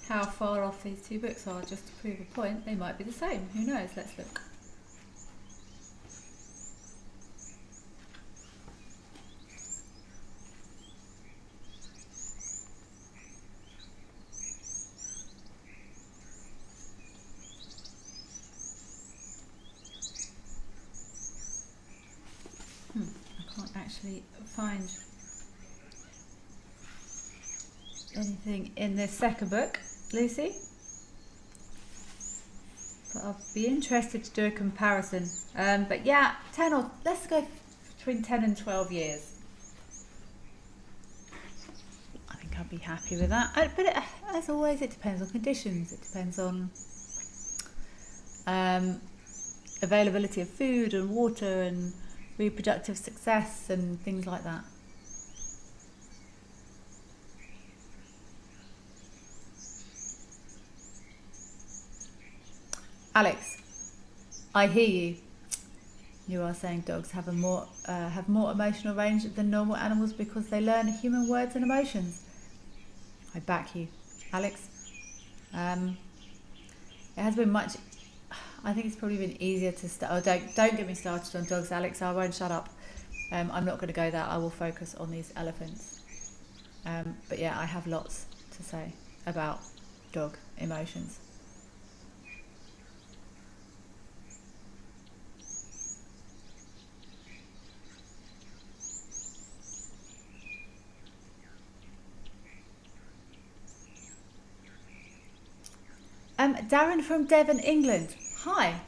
how far off these two books are, just to prove a point. They might be the same, who knows? Let's look. I can't actually find anything in this second book, Lucy, but I'll be interested to do a comparison. But yeah, let's go between 10 and 12 years. I think I'll be happy with that. But as always, it depends on conditions. It depends on availability of food and water and reproductive success and things like that. Alex, I hear you. You are saying dogs have more emotional range than normal animals because they learn human words and emotions. I back you, Alex. It has been much. I think it's probably been easier to start. Oh, don't get me started on dogs, Alex. I won't shut up. I'm not going to go there. I will focus on these elephants. But yeah, I have lots to say about dog emotions. Darren from Devon, England. Hi.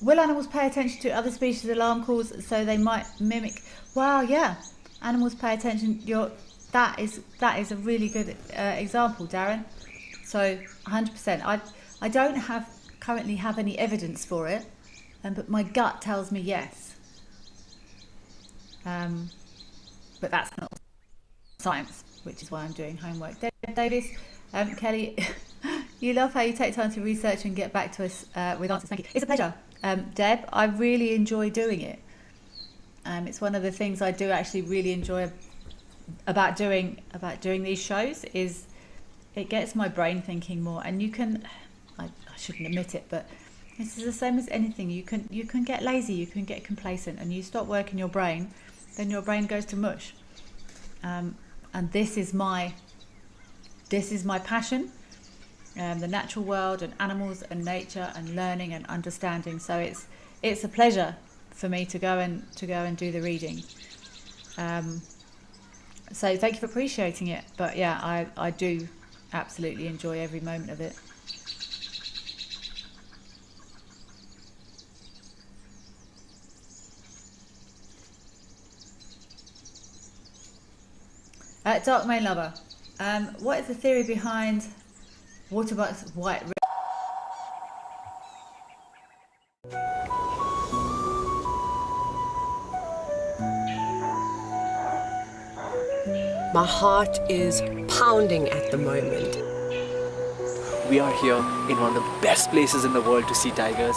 Will animals pay attention to other species' alarm calls so they might mimic? Wow, yeah. Animals pay attention. That is a really good example, Darren. So 100%. I don't currently have any evidence for it, but my gut tells me yes. But that's not science, which is why I'm doing homework. Davis, Kelly, you love how you take time to research and get back to us with answers. Thank you. It's a pleasure. Deb, I really enjoy doing it. It's one of the things I do actually really enjoy about doing these shows is it gets my brain thinking more. And you can, I shouldn't admit it, but this is the same as anything. You can get lazy, you can get complacent, and you stop working your brain, then your brain goes to mush. And this is my passion. The natural world and animals and nature and learning and understanding. So it's a pleasure for me to go and do the reading. So thank you for appreciating it. But yeah, I do absolutely enjoy every moment of it. Dark Main Lover. What is the theory behind Waterbuck's white ribbon? My heart is pounding at the moment. We are here in one of the best places in the world to see tigers.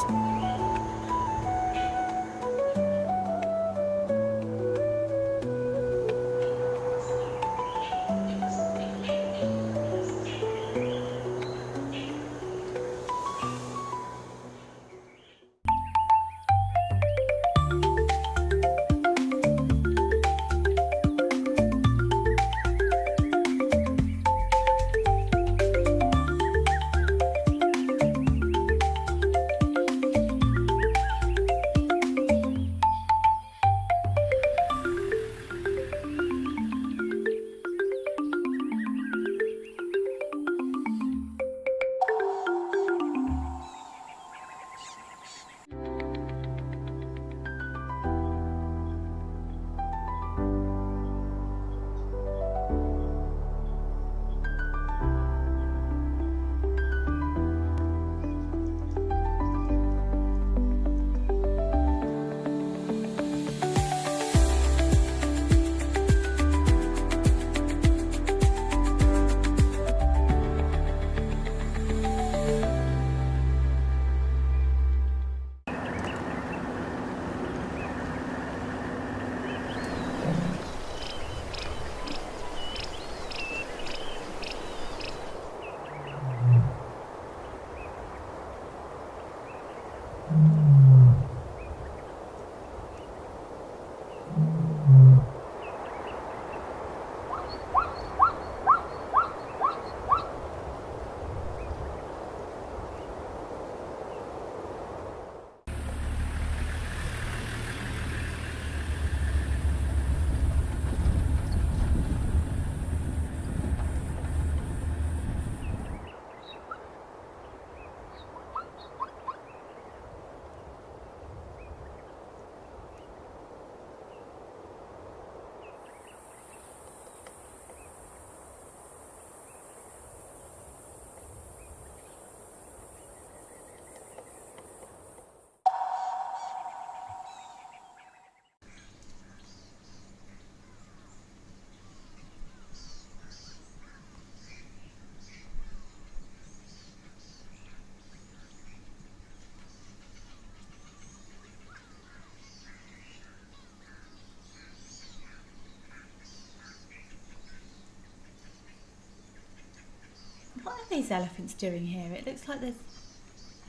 are these elephants doing here? It looks like there's...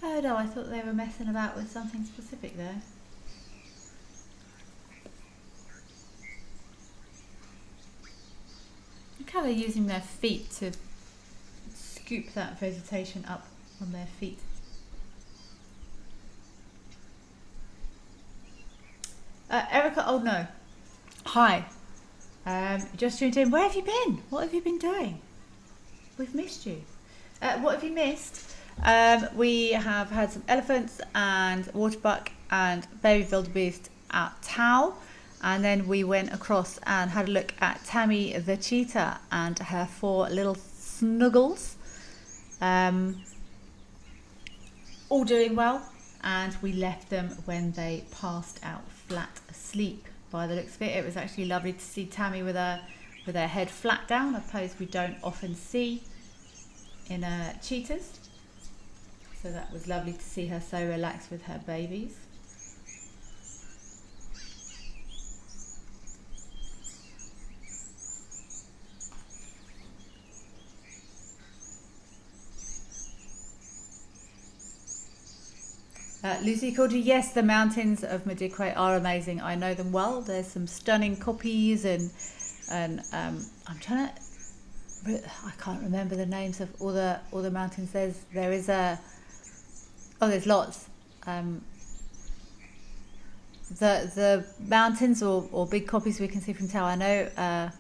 Oh no, I thought they were messing about with something specific there. Look how they're using their feet to scoop that vegetation up on their feet. Erica, oh no. Hi. Just tuned in. Where have you been? What have you been doing? We've missed you. What have you missed? We have had some elephants and waterbuck and baby wildebeest at Tau, and then we went across and had a look at Tammy the cheetah and her 4 little snuggles. All doing well, and we left them when they passed out flat asleep. By the looks of it, it was actually lovely to see Tammy with her head flat down, a pose we don't often see in cheetahs. So that was lovely to see her so relaxed with her babies. Lucy called you. Yes, the mountains of Madikwe are amazing. I know them well. There's some stunning kopjes and I'm trying to... I can't remember the names of all the mountains. There's lots. The mountains or big kopjes we can see from Tau. I know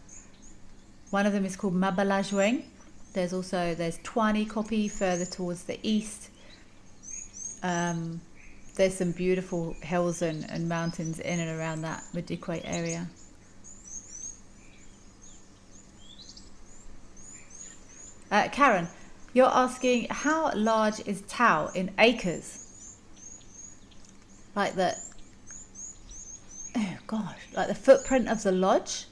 one of them is called Mabalajweng. There's Twani kopje further towards the east. There's some beautiful hills and mountains in and around that Madikwe area. Karen, you're asking how large is Tau in acres? Like the footprint of the lodge?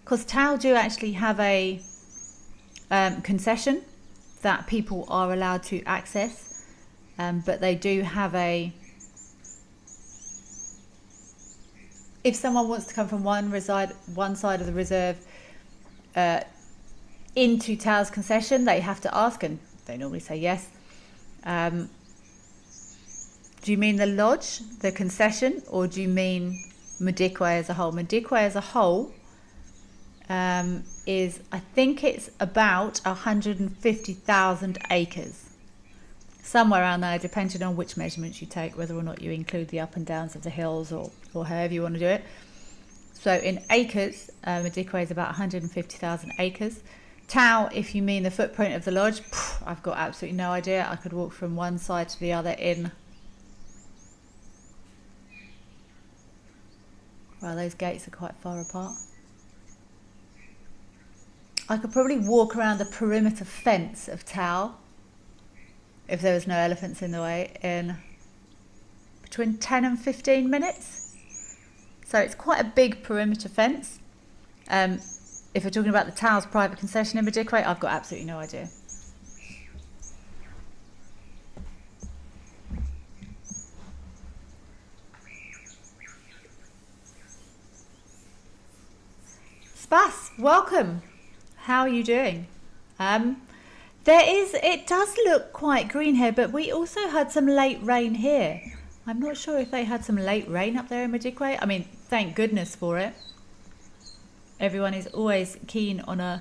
Because Tau do actually have a concession that people are allowed to access, but they do have if someone wants to come from one side of the reserve into Tau's concession, they have to ask, and they normally say yes. Do you mean the lodge, the concession, or do you mean Madikwe as a whole? Madikwe as a whole is, I think it's about 150,000 acres. Somewhere around there, depending on which measurements you take, whether or not you include the up and downs of the hills or however you want to do it. So in acres, Madikwe is about 150,000 acres. Tau, if you mean the footprint of the lodge, I've got absolutely no idea. I could walk from one side to the other in... Well, those gates are quite far apart. I could probably walk around the perimeter fence of Tau, if there was no elephants in the way, in between 10 and 15 minutes. So it's quite a big perimeter fence. If we're talking about the Tau's private concession in Madikwe, I've got absolutely no idea. Spas, welcome. How are you doing? It does look quite green here, but we also had some late rain here. I'm not sure if they had some late rain up there in Madikwe. I mean, thank goodness for it. Everyone is always keen on a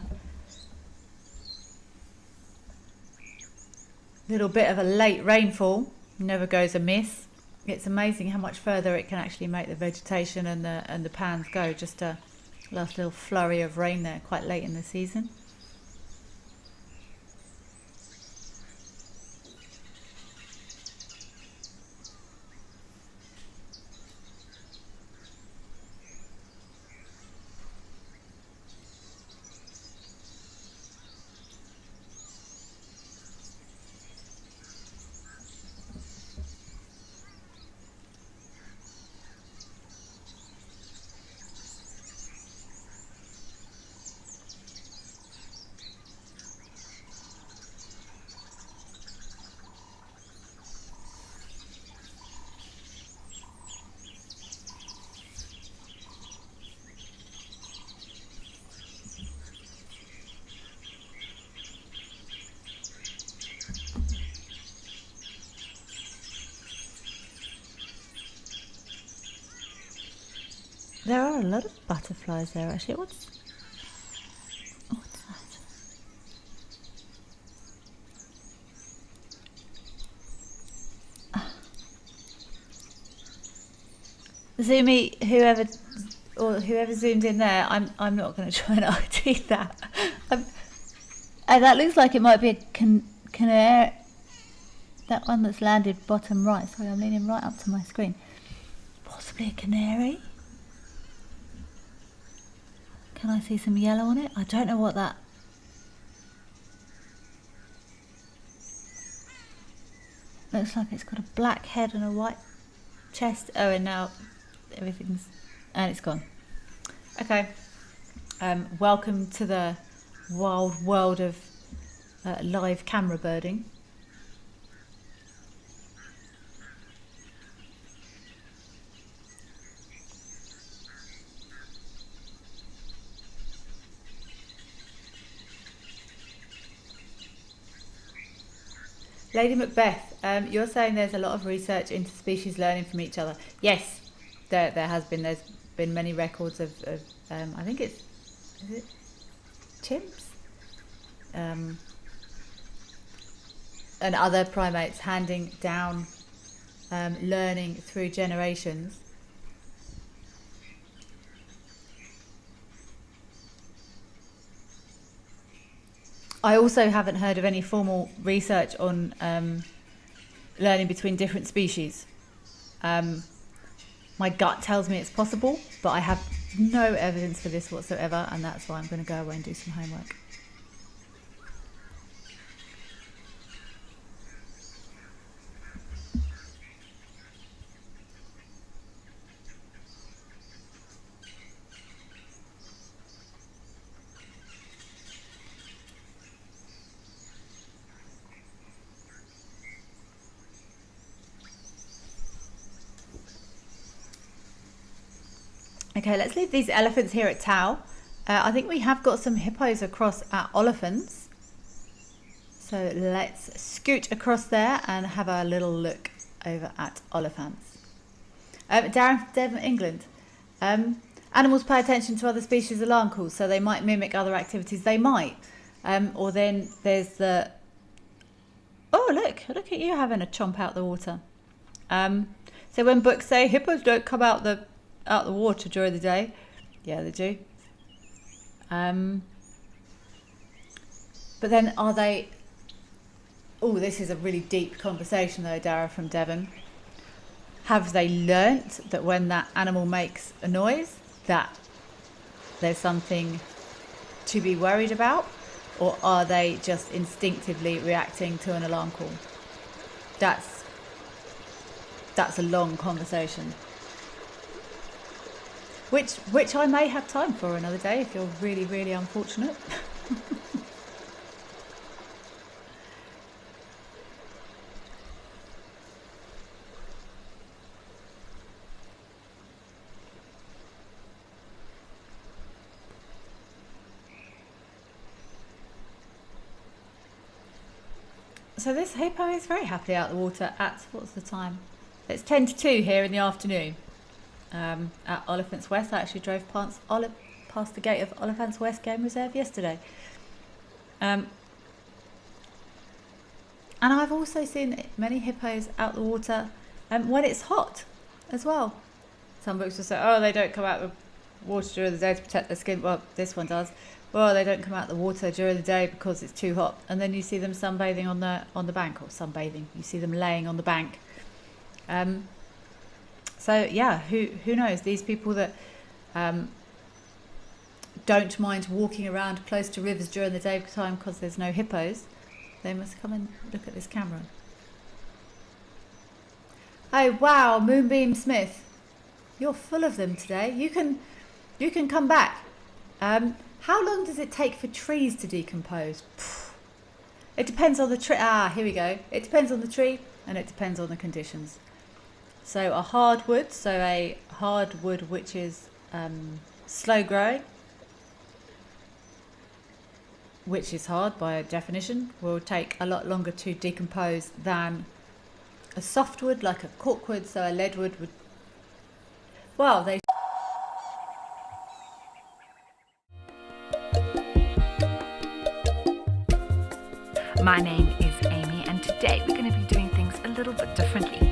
little bit of a late rainfall. Never goes amiss. It's amazing how much further it can actually make the vegetation and the pans go. Just a last little flurry of rain there quite late in the season. There are a lot of butterflies there actually. What's that? Zoomy, whoever zoomed in there, I'm not going to try and ID that. And that looks like it might be a canary. That one that's landed bottom right. Sorry, I'm leaning right up to my screen. Possibly a canary. Can I see some yellow on it? I don't know what that. Looks like it's got a black head and a white chest. Oh, and now and it's gone. Okay. Welcome to the wild world of live camera birding. Lady Macbeth, you're saying there's a lot of research into species learning from each other. Yes, there has been. There's been many records of I think is it chimps? And other primates handing down learning through generations. I also haven't heard of any formal research on learning between different species. My gut tells me it's possible, but I have no evidence for this whatsoever, and that's why I'm going to go away and do some homework. Okay, let's leave these elephants here at Tau. I think we have got some hippos across at Oliphants. So let's scoot across there and have a little look over at Oliphants. Darren from Devon, England. Animals pay attention to other species' alarm calls, so they might mimic other activities. They might. Or then there's the... Oh, look at you having a chomp out the water. So when books say hippos don't come out the water during the day, yeah, they do. But then are they... Oh, this is a really deep conversation though, Dara from Devon. Have they learnt that when that animal makes a noise that there's something to be worried about, or are they just instinctively reacting to an alarm call? That's a long conversation. Which I may have time for another day if you're really, really unfortunate. So this hippo is very happily out of the water at, what's the time? It's 10 to 2 here in the afternoon. At Oliphants West. I actually drove past the gate of Oliphants West Game Reserve yesterday. And I've also seen many hippos out the water when it's hot as well. Some books will say, oh, they don't come out the water during the day to protect their skin. Well, this one does. Well, they don't come out the water during the day because it's too hot. And then you see them sunbathing on the bank, or sunbathing. You see them laying on the bank. So yeah, who knows? These people that don't mind walking around close to rivers during the daytime because there's no hippos, they must come and look at this camera. Oh wow, Moonbeam Smith, you're full of them today. You can come back. How long does it take for trees to decompose? It depends on the tree. Here we go. It depends on the tree and it depends on the conditions. So a hardwood, which is slow growing, which is hard by definition, will take a lot longer to decompose than a softwood like a corkwood. So a leadwood would, well, they My name is Amy, and today we're going to be doing things a little bit differently.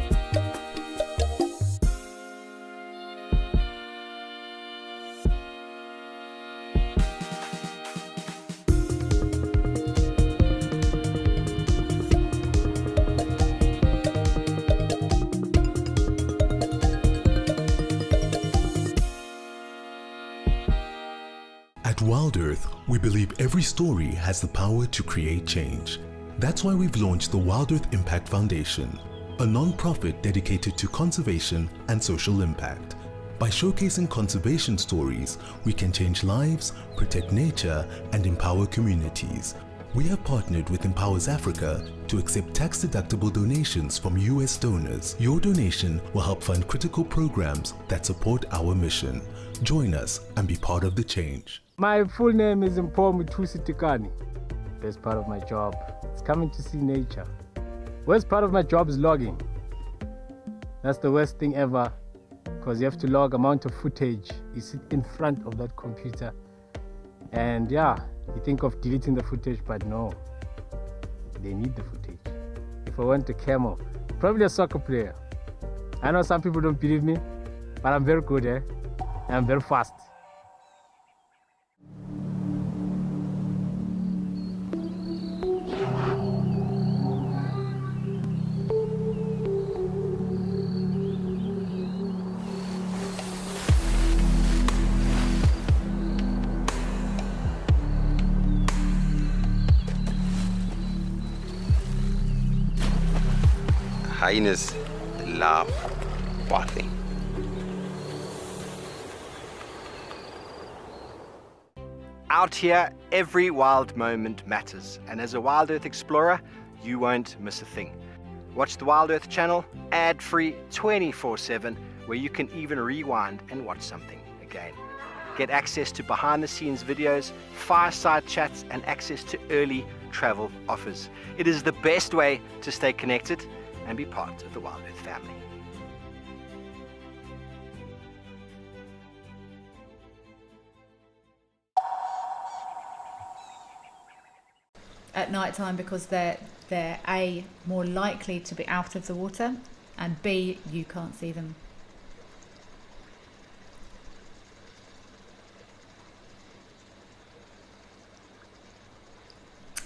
At Wild Earth, we believe every story has the power to create change. That's why we've launched the Wild Earth Impact Foundation, a non-profit dedicated to conservation and social impact. By showcasing conservation stories, we can change lives, protect nature, and empower communities. We have partnered with Empowers Africa to accept tax-deductible donations from US donors. Your donation will help fund critical programs that support our mission. Join us and be part of the change. My full name is Emojis. Best part of my job is coming to see nature. Worst part of my job is logging. That's the worst thing ever, because you have to log amount of footage. You sit in front of that computer and yeah, you think of deleting the footage, but no, they need the footage. If I want a camel, probably a soccer player. I know some people don't believe me, but I'm very good, and I'm very fast. Hyenas love pathing. Out here, every wild moment matters, and as a Wild Earth explorer, you won't miss a thing. Watch the Wild Earth channel, ad-free 24/7, where you can even rewind and watch something again. Get access to behind-the-scenes videos, fireside chats, and access to early travel offers. It is the best way to stay connected and be part of the Wild Earth family. At night time, because they're A, more likely to be out of the water, and B, you can't see them.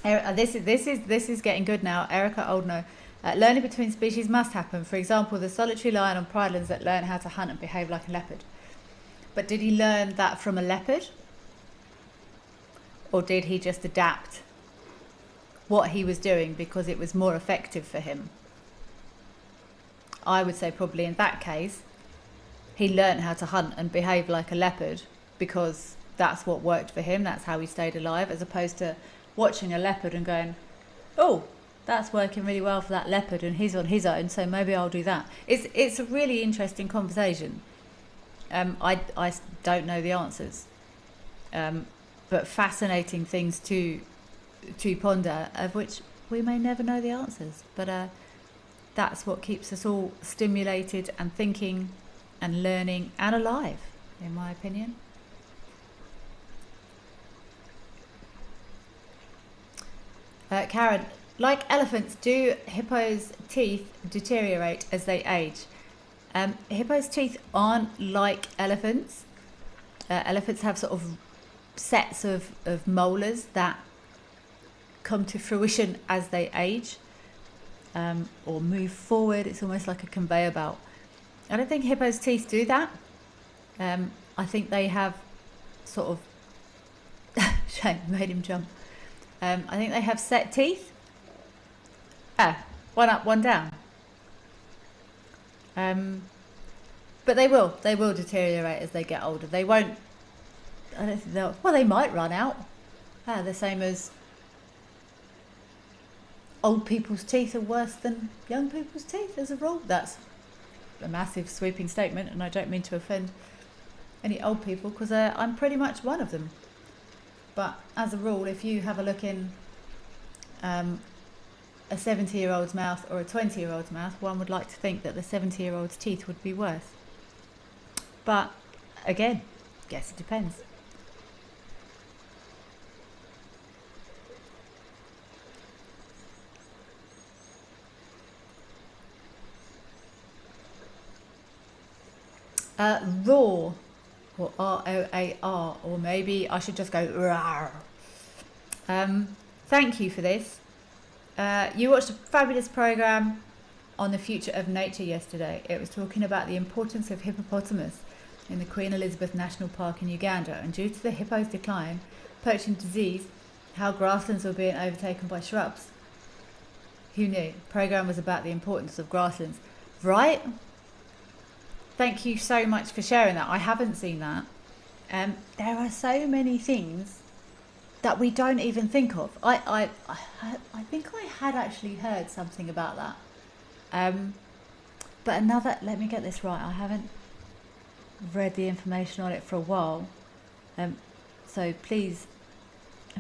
This is getting good now. Erica Oldno. Learning between species must happen. For example, the solitary lion on Pridelands that learned how to hunt and behave like a leopard. But did he learn that from a leopard? Or did he just adapt what he was doing because it was more effective for him? I would say probably in that case, he learned how to hunt and behave like a leopard because that's what worked for him. That's how he stayed alive, as opposed to watching a leopard and going, oh, that's working really well for that leopard and he's on his own, so maybe I'll do that. It's a really interesting conversation. I don't know the answers, but fascinating things to ponder, of which we may never know the answers. But that's what keeps us all stimulated and thinking and learning and alive, in my opinion. Karen, like elephants, do hippos' teeth deteriorate as they age? Hippos' teeth aren't like elephants. Elephants have sort of sets of molars that come to fruition as they age, or move forward. It's almost like a conveyor belt. I don't think hippos' teeth do that. I think they have sort of shame, made him jump. I think they have set teeth. One up, one down. But they will deteriorate as they get older. They won't, I don't think they'll, well, they might run out. The same as old people's teeth are worse than young people's teeth as a rule. That's a massive sweeping statement, and I don't mean to offend any old people, because I'm pretty much one of them. But as a rule, if you have a look in a 70-year-old's mouth or a 20-year-old's mouth, one would like to think that the 70-year-old's teeth would be worse. But again, guess it depends. Roar, or R-O-A-R, or maybe I should just go rawr. Thank you for this. You watched a fabulous programme on the future of nature yesterday. It was talking about the importance of hippopotamus in the Queen Elizabeth National Park in Uganda, and due to the hippo's decline, poaching disease, how grasslands were being overtaken by shrubs. Who knew? The programme was about the importance of grasslands. Right? Thank you so much for sharing that. I haven't seen that. There are so many things that we don't even think of. I think I had actually heard something about that. But another, let me get this right, I haven't read the information on it for a while. So please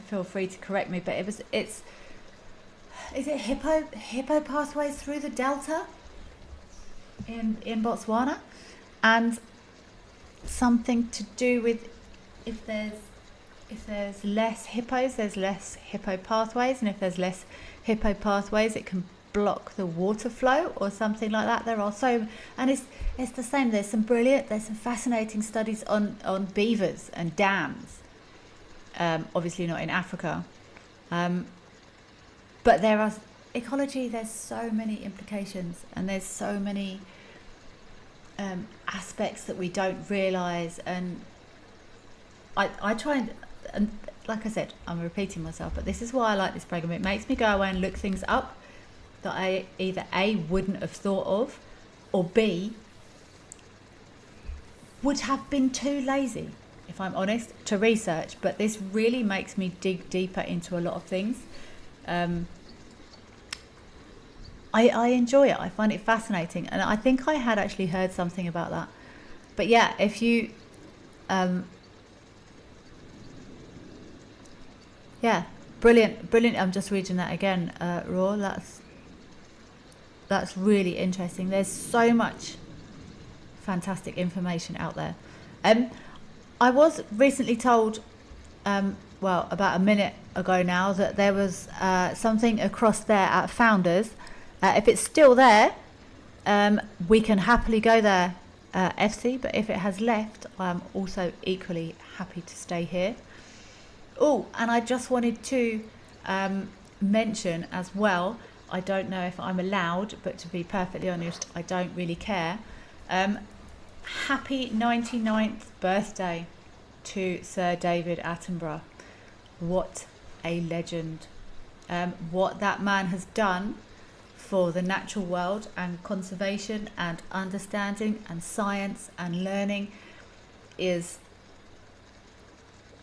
feel free to correct me, but is it hippo pathways through the delta in Botswana, and something to do with if there's less hippos, there's less hippo pathways, and if there's less hippo pathways, it can block the water flow or something like that. There are so, and it's the same. There's some fascinating studies on beavers and dams. Obviously not in Africa, but there are ecology. There's so many implications, and there's so many aspects that we don't realise. And I try and like I said, I'm repeating myself, but this is why I like this program. It makes me go away and look things up that I either A, wouldn't have thought of, or B, would have been too lazy, if I'm honest, to research. But this really makes me dig deeper into a lot of things. I enjoy it. I find it fascinating, and I think I had actually heard something about that. But yeah, if you yeah, brilliant. I'm just reading that again, Raw. That's really interesting. There's so much fantastic information out there. I was recently told, well, about a minute ago now, that there was something across there at Founders. If it's still there, we can happily go there, FC, but if it has left, I'm also equally happy to stay here. Oh, and I just wanted to mention as well, I don't know if I'm allowed, but to be perfectly honest, I don't really care. Happy 99th birthday to Sir David Attenborough. What a legend. What that man has done for the natural world and conservation and understanding and science and learning is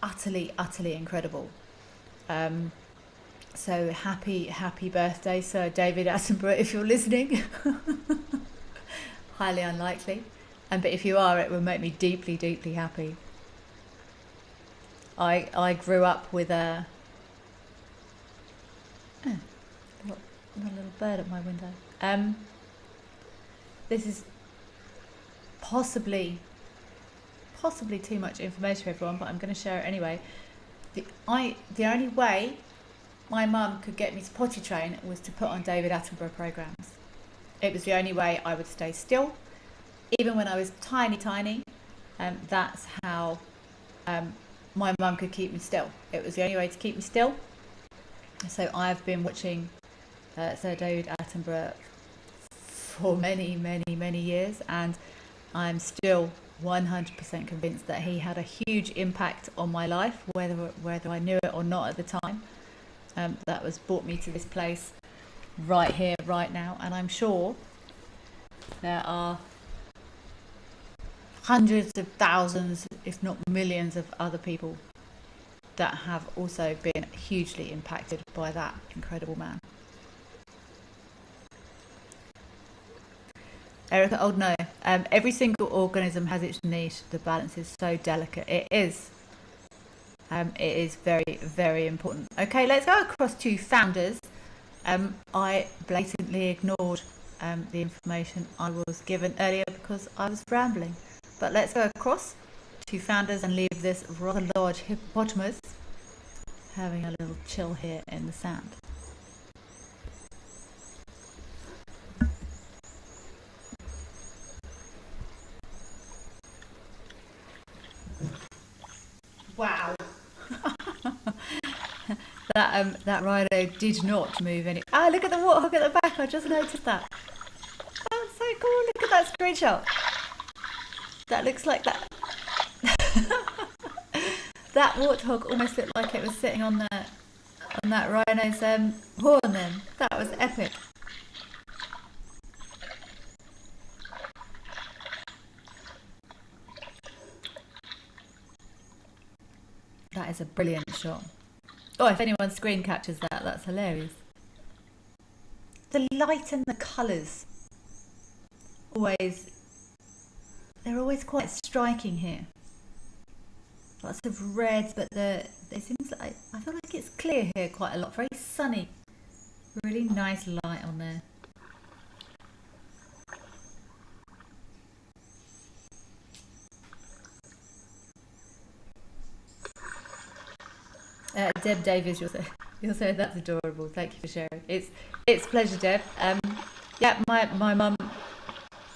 utterly incredible. So happy birthday, Sir David Attenborough, if you're listening. Highly unlikely, but if you are, it will make me deeply happy. I grew up with a little bird at my window. This is possibly too much information for everyone, but I'm going to share it anyway. The only way my mum could get me to potty train was to put on David Attenborough programs. It was the only way I would stay still, even when I was tiny. That's how my mum could keep me still. It was the only way to keep me still. So I've been watching Sir David Attenborough for many years, and I'm still 100% convinced that he had a huge impact on my life, whether I knew it or not at the time. That was brought me to this place right here, right now, and I'm sure there are hundreds of thousands, if not millions, of other people that have also been hugely impacted by that incredible man. Erica, oh no, every single organism has its niche. The balance is so delicate. It is very important. Okay, let's go across to Founders. I blatantly ignored the information I was given earlier because I was rambling. But let's go across to Founders and leave this rather large hippopotamus having a little chill here in the sand. that rhino did not move any. Ah, look at the warthog at the back. I just noticed that. Oh, it's so cool. Look at that screenshot. That looks like that. That warthog almost looked like it was sitting on that rhino's horn. Then that was epic. That is a brilliant shot. Oh, if anyone screen captures that, that's hilarious. The light and the colours they're always quite striking here. Lots of reds, but it seems like I feel like it's clear here quite a lot. Very sunny. Really nice light on there. Deb Davies, you'll say that's adorable. Thank you for sharing. It's a pleasure, Deb. Yeah, my mum,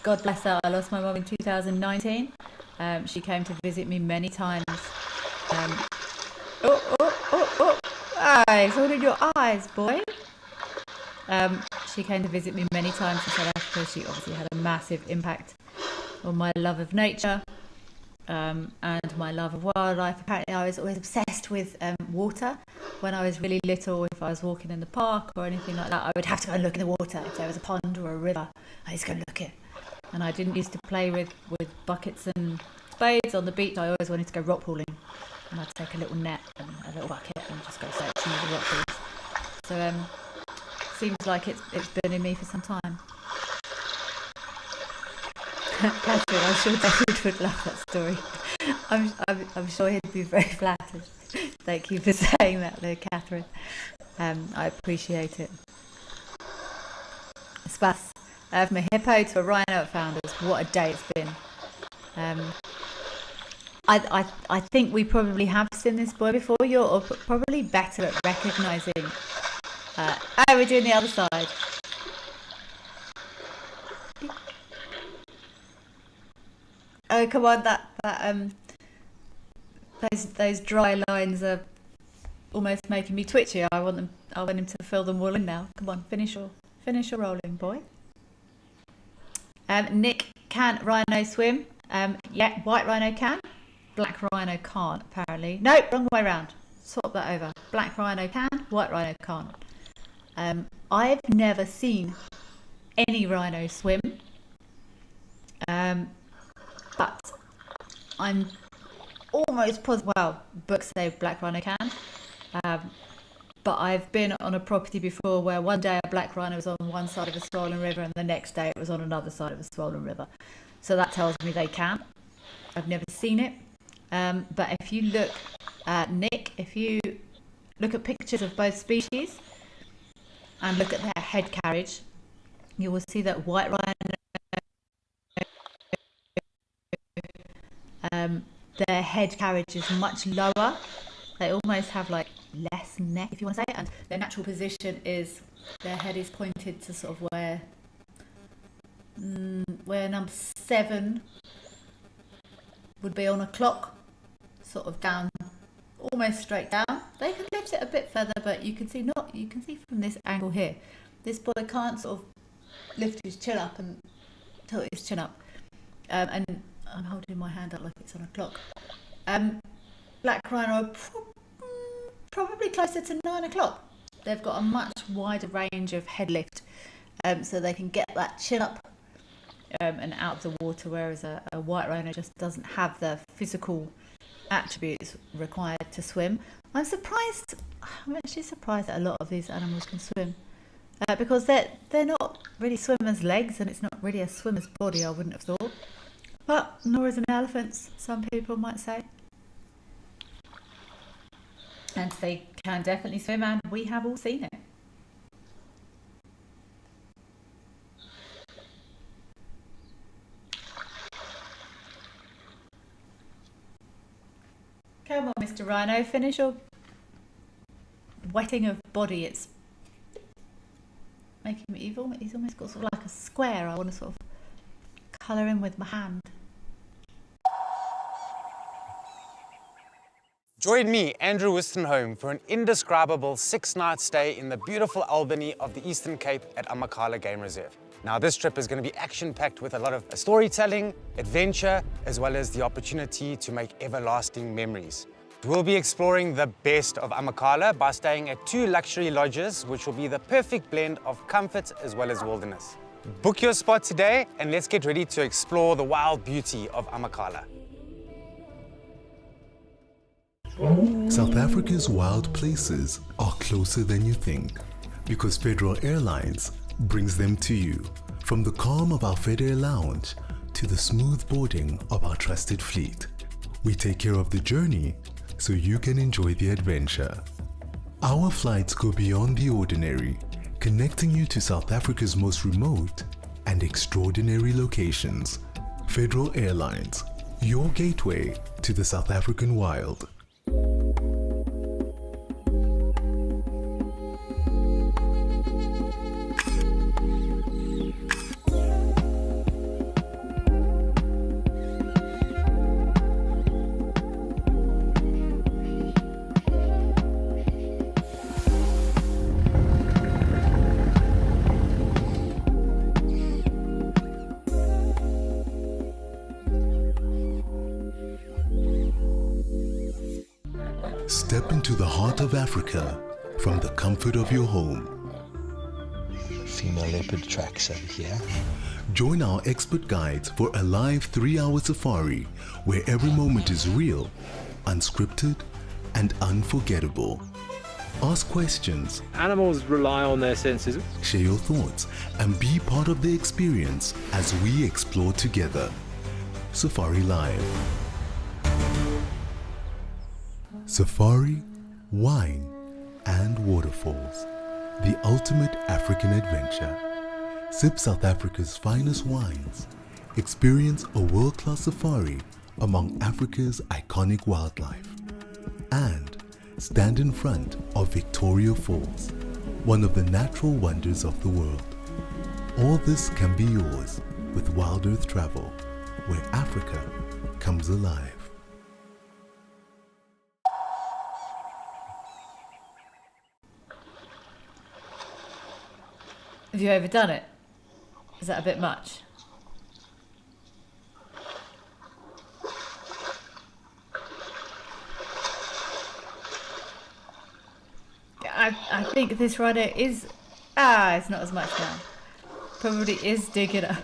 God bless her, I lost my mum in 2019. She came to visit me many times. Eyes, hold in your eyes, boy. She came to visit me many times in South Africa. She obviously had a massive impact on my love of nature. And my love of wildlife. Apparently I was always obsessed with water. When I was really little, if I was walking in the park or anything like that, I would have to go and look in the water. If there was a pond or a river, I used to go look it. And I didn't used to play with buckets and spades on the beach. I always wanted to go rock pooling, and I'd take a little net and a little bucket and just go searching for the rock pools. So seems like it's been in me for some time. Catherine, I'm sure David would love that story. I'm sure he'd be very flattered. Thank you for saying that there, Catherine. I appreciate it. Spas. From a hippo to a rhino at Founders, what a day it's been. I think we probably have seen this boy before. You're probably better at recognising. We're doing the other side. Oh, come on, those dry lines are almost making me twitchy. I want him to fill them all in now. Come on, finish your rolling, boy. Nick, can rhino swim? Yeah, white rhino can. Black rhino can't, apparently. No, wrong way round. Swap that over. Black rhino can, white rhino can't. I've never seen any rhino swim. But I'm almost positive, well, books say black rhino can. But I've been on a property before where one day a black rhino was on one side of a swollen river and the next day it was on another side of a swollen river. So that tells me they can. I've never seen it. But if you look at Nick, if you look at pictures of both species and look at their head carriage, you will see that white rhino, their head carriage is much lower. They almost have like less neck, if you want to say it, and their natural position is their head is pointed to sort of where number 7 would be on a clock, sort of down, almost straight down. They can lift it a bit further, but you can see from this angle here, this boy can't sort of lift his chin up and tilt his chin up. And I'm holding my hand up like it's on a clock. Black rhino probably closer to 9 o'clock. They've got a much wider range of head lift, so they can get that chin up and out of the water, whereas a white rhino just doesn't have the physical attributes required to swim. I'm actually surprised that a lot of these animals can swim, because they're not really swimmer's legs, and it's not really a swimmer's body, I wouldn't have thought. But nor is an elephant's, some people might say. And they can definitely swim, and we have all seen it. Come on, Mr. Rhino, finish your wetting of body. It's making me evil. He's almost got sort of like a square. I want to sort of colour in with my hand. Join me, Andrew Wistenholm, for an indescribable 6-night stay in the beautiful Albany of the Eastern Cape at Amakhala Game Reserve. Now, this trip is going to be action-packed with a lot of storytelling, adventure, as well as the opportunity to make everlasting memories. We'll be exploring the best of Amakhala by staying at 2 luxury lodges, which will be the perfect blend of comfort as well as wilderness. Book your spot today and let's get ready to explore the wild beauty of Amakhala. South Africa's wild places are closer than you think because Federal Airlines brings them to you. From the calm of our FedAir lounge to the smooth boarding of our trusted fleet, we take care of the journey so you can enjoy the adventure. Our flights go beyond the ordinary, connecting you to South Africa's most remote and extraordinary locations. Federal Airlines, your gateway to the South African wild. Step into the heart of Africa from the comfort of your home. Female leopard tracks over here. Join our expert guides for a live 3-hour safari where every moment is real, unscripted, and unforgettable. Ask questions. Animals rely on their senses. Share your thoughts and be part of the experience as we explore together. Safari Live. Safari, wine, and waterfalls. The ultimate African adventure. Sip South Africa's finest wines. Experience a world-class safari among Africa's iconic wildlife. And stand in front of Victoria Falls, one of the natural wonders of the world. All this can be yours with Wild Earth Travel, where Africa comes alive. Have you overdone it? Is that a bit much? I think this rider is... it's not as much now. Probably is digging up.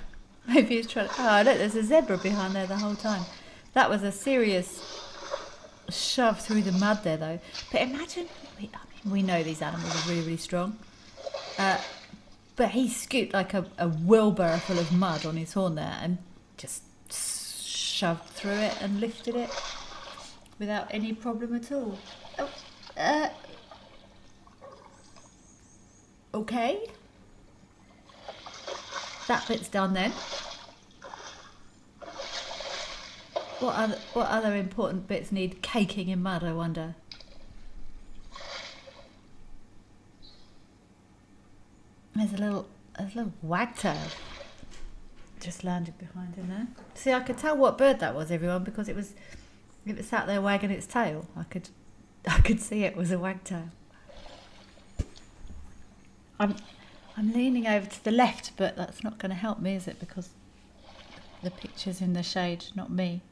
Maybe he's trying... Oh, look, there's a zebra behind there the whole time. That was a serious shove through the mud there, though. But imagine... we know these animals are really, really strong. But he scooped like a wheelbarrow full of mud on his horn there and just shoved through it and lifted it without any problem at all. Okay. That bit's done then. What other important bits need caking in mud, I wonder? There's a little wagtail just landed behind him there. See, I could tell what bird that was, everyone, because it was sat there wagging its tail. I could see it was a wagtail. I'm leaning over to the left, but that's not going to help me, is it? Because the picture's in the shade, not me.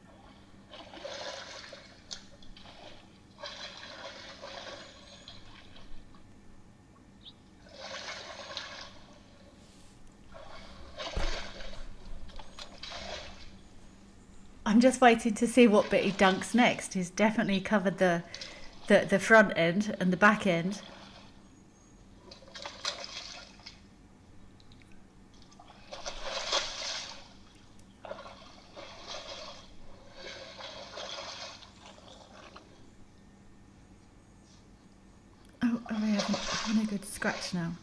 I'm just waiting to see what bit he dunks next. He's definitely covered the front end and the back end. Oh, we're having a good scratch now.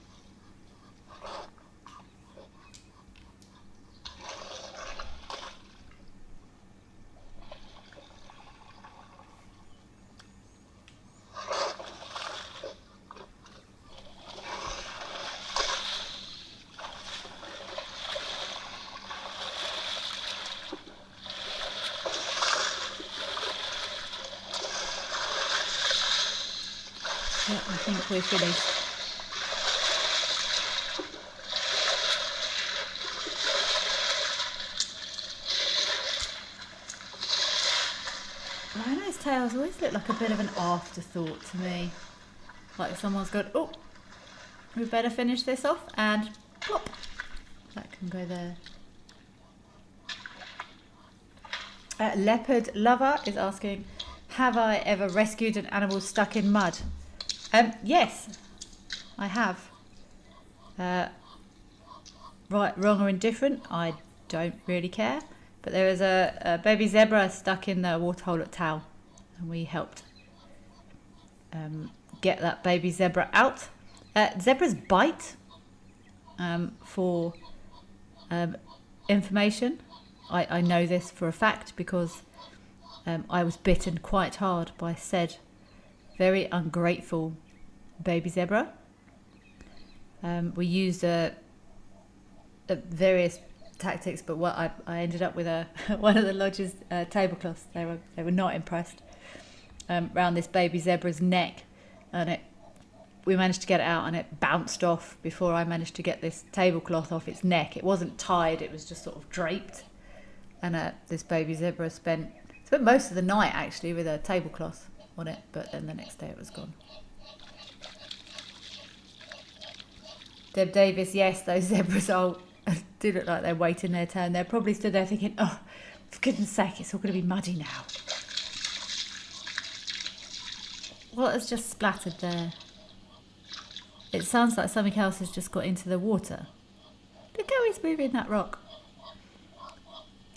I think we're finished. Rhino's tails always look like a bit of an afterthought to me. Like someone's gone, oh, we better finish this off, and plop. That can go there. Leopard Lover is asking, have I ever rescued an animal stuck in mud? Yes, I have. Right, wrong or indifferent, I don't really care. But there was a baby zebra stuck in the waterhole at Tau, and we helped get that baby zebra out. Zebras bite for information. I know this for a fact because I was bitten quite hard by said very ungrateful baby zebra. We used various tactics, but what I ended up with one of the lodge's tablecloths. They were not impressed around this baby zebra's neck, and we managed to get it out, and it bounced off before I managed to get this tablecloth off its neck. It wasn't tied; it was just sort of draped. And this baby zebra spent most of the night actually with a tablecloth on it, but then the next day it was gone. Deb Davis, yes, those zebras do look like they're waiting their turn. They're probably stood there thinking, oh, for goodness sake, it's all going to be muddy now. What has just splattered there? It sounds like something else has just got into the water. Look how he's moving that rock.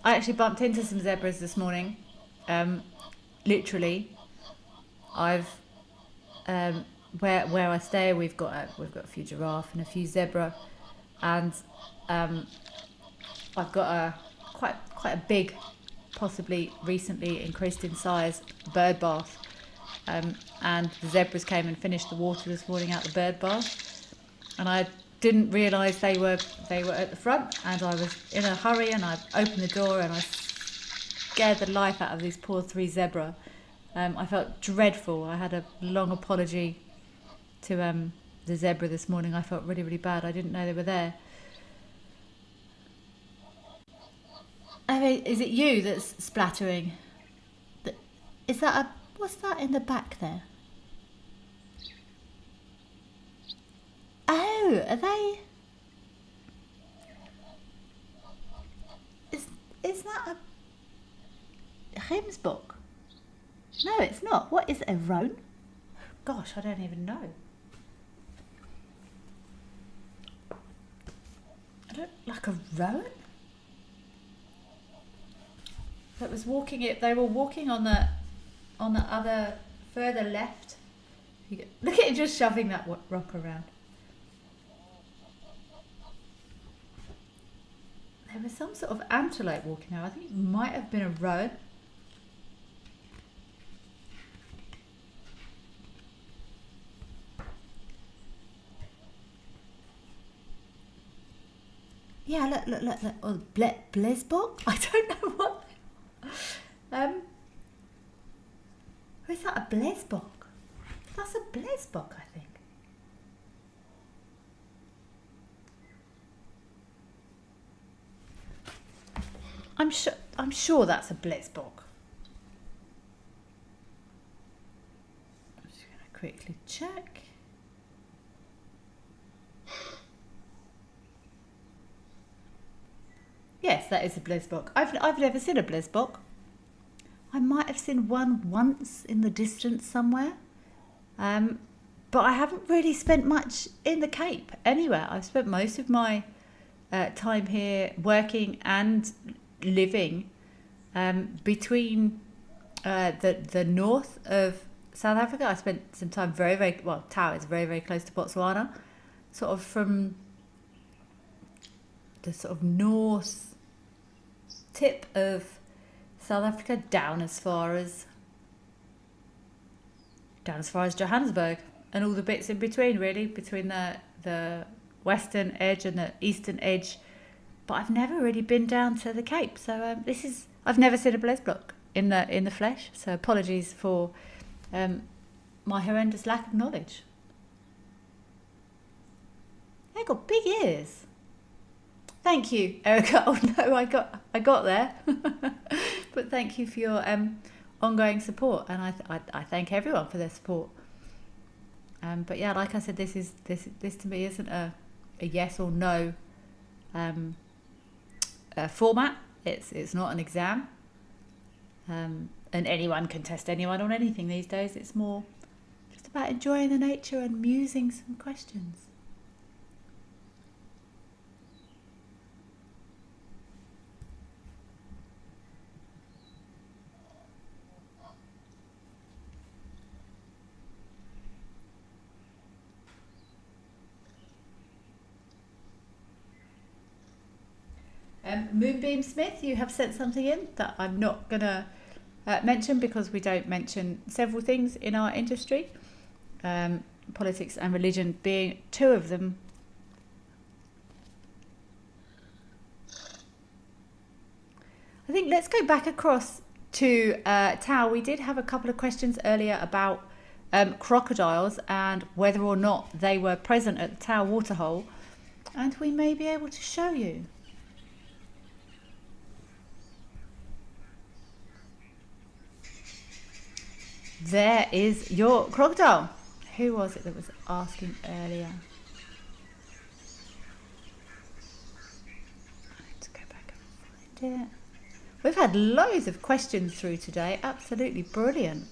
I actually bumped into some zebras this morning. Literally, I've where I stay, we've got a few giraffe and a few zebra, and I've got quite a big, possibly recently increased in size bird bath, and the zebras came and finished the water this morning out the bird bath, and I didn't realise they were at the front, and I was in a hurry, and I opened the door and I scared the life out of these poor 3 zebra. I felt dreadful. I had a long apology to the zebra this morning. I felt really, really bad. I didn't know they were there. I mean, is it you that's splattering? Is that what's that in the back there? Oh, are they? Is that a Hemsbock? No, it's not. What is it, a roan? Gosh, I don't even know. I don't like a roan. That was walking it. They were walking on the other further left. Look at it just shoving that rock around. There was some sort of antelope walking out. I think it might have been a roan. Yeah, look. Oh, Blesbok? I don't know what. Is that a Blesbok? That's a Blesbok, I think. I'm sure that's a Blitzbok. I'm just going to quickly check. Yes, that is a Blitzbok. I've never seen a Blitzbok. I might have seen one once in the distance somewhere, but I haven't really spent much in the Cape anywhere. I've spent most of my time here working and living between the north of South Africa. I spent some time Tau is very, very close to Botswana, sort of from the sort of north tip of South Africa down as far as Johannesburg, and all the bits in between, really, between the western edge and the eastern edge. But I've never really been down to the Cape, so I've never seen a Blesbok in the flesh. So apologies for my horrendous lack of knowledge. They've got big ears. Thank you, Erica. Oh no, I got there. But thank you for your ongoing support, and I thank everyone for their support. But yeah, like I said, this to me isn't a yes or no format. It's not an exam, and anyone can test anyone on anything these days. It's more just about enjoying the nature and musing some questions. Moonbeam Smith, you have sent something in that I'm not going to mention because we don't mention several things in our industry, politics and religion being two of them. I think let's go back across to Tao. We did have a couple of questions earlier about crocodiles and whether or not they were present at the Tao waterhole, and we may be able to show you. There is your crocodile. Who was it that was asking earlier? I need to go back and find it. We've had loads of questions through today. Absolutely brilliant.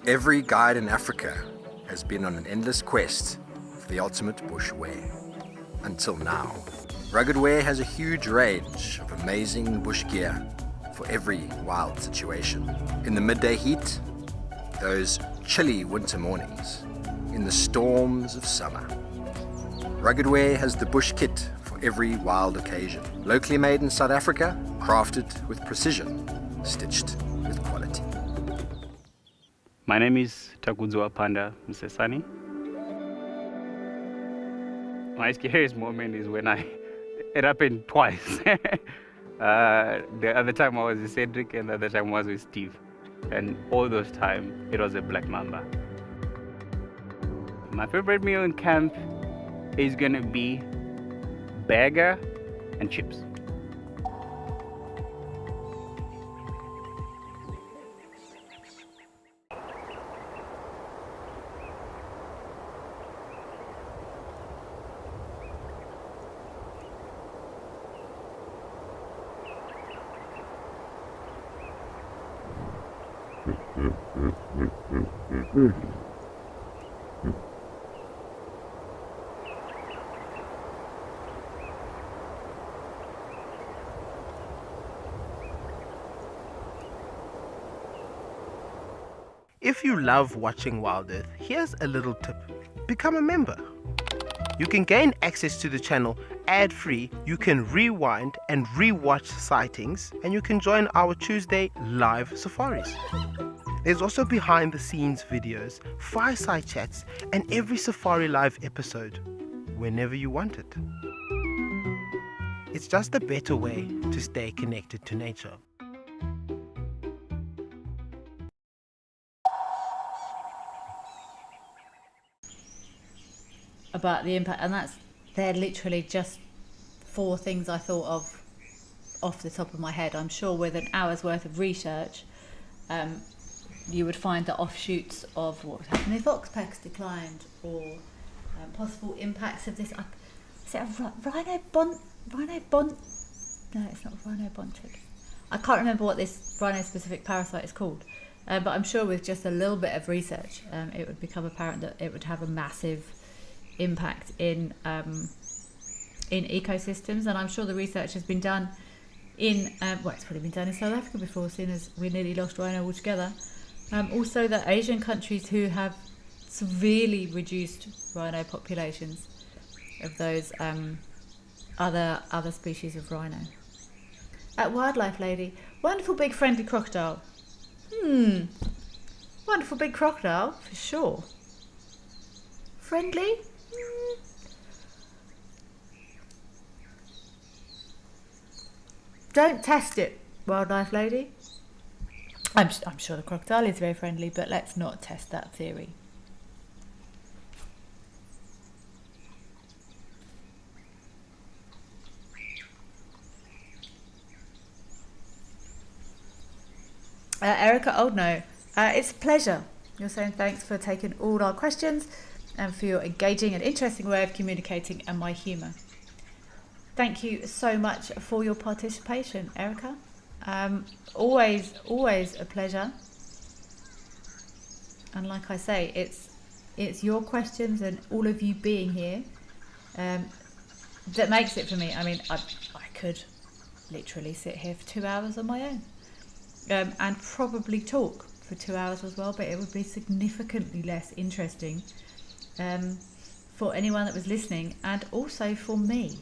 Every guide in Africa has been on an endless quest for the ultimate bush wear. Until now, Rugged Wear has a huge range of amazing bush gear for every wild situation. In the midday heat, those chilly winter mornings, in the storms of summer. Rugged Wear has the bush kit for every wild occasion. Locally made in South Africa, crafted with precision, stitched with quality. My name is Takudzwa Panda Msesani. My scariest moment is when it happened twice. The other time I was with Cedric and the other time I was with Steve. And all those times, it was a black mamba. My favorite meal in camp is gonna be burger and chips. If you love watching Wild Earth, here's a little tip. Become a member. You can gain access to the channel ad-free, you can rewind and re-watch sightings, and you can join our Tuesday live safaris. There's also behind the scenes videos, fireside chats, and every Safari Live episode, whenever you want it. It's just a better way to stay connected to nature. About the impact, and they're literally just 4 things I thought of off the top of my head. I'm sure with an hour's worth of research, you would find the offshoots of what would happen if oxpex declined, or possible impacts of this. Is it a rhino bont? No, it's not rhino bontic. I can't remember what this rhino-specific parasite is called, but I'm sure with just a little bit of research, it would become apparent that it would have a massive impact in in ecosystems, and I'm sure the research has been done in, well, it's probably been done in South Africa before, seeing as we nearly lost rhino altogether. Also, the Asian countries who have severely reduced rhino populations of those other species of rhino. Wildlife lady, wonderful big friendly crocodile. Wonderful big crocodile for sure. Friendly? Don't test it, wildlife lady. I'm sure the crocodile is very friendly, but let's not test that theory. Erica Oldno, it's a pleasure. You're saying thanks for taking all our questions and for your engaging and interesting way of communicating and my humour. Thank you so much for your participation, Erica. Always a pleasure. And like I say, it's your questions and all of you being here that makes it for me. I mean, I could literally sit here for 2 hours on my own. And probably talk for 2 hours as well, but it would be significantly less interesting for anyone that was listening, and also for me.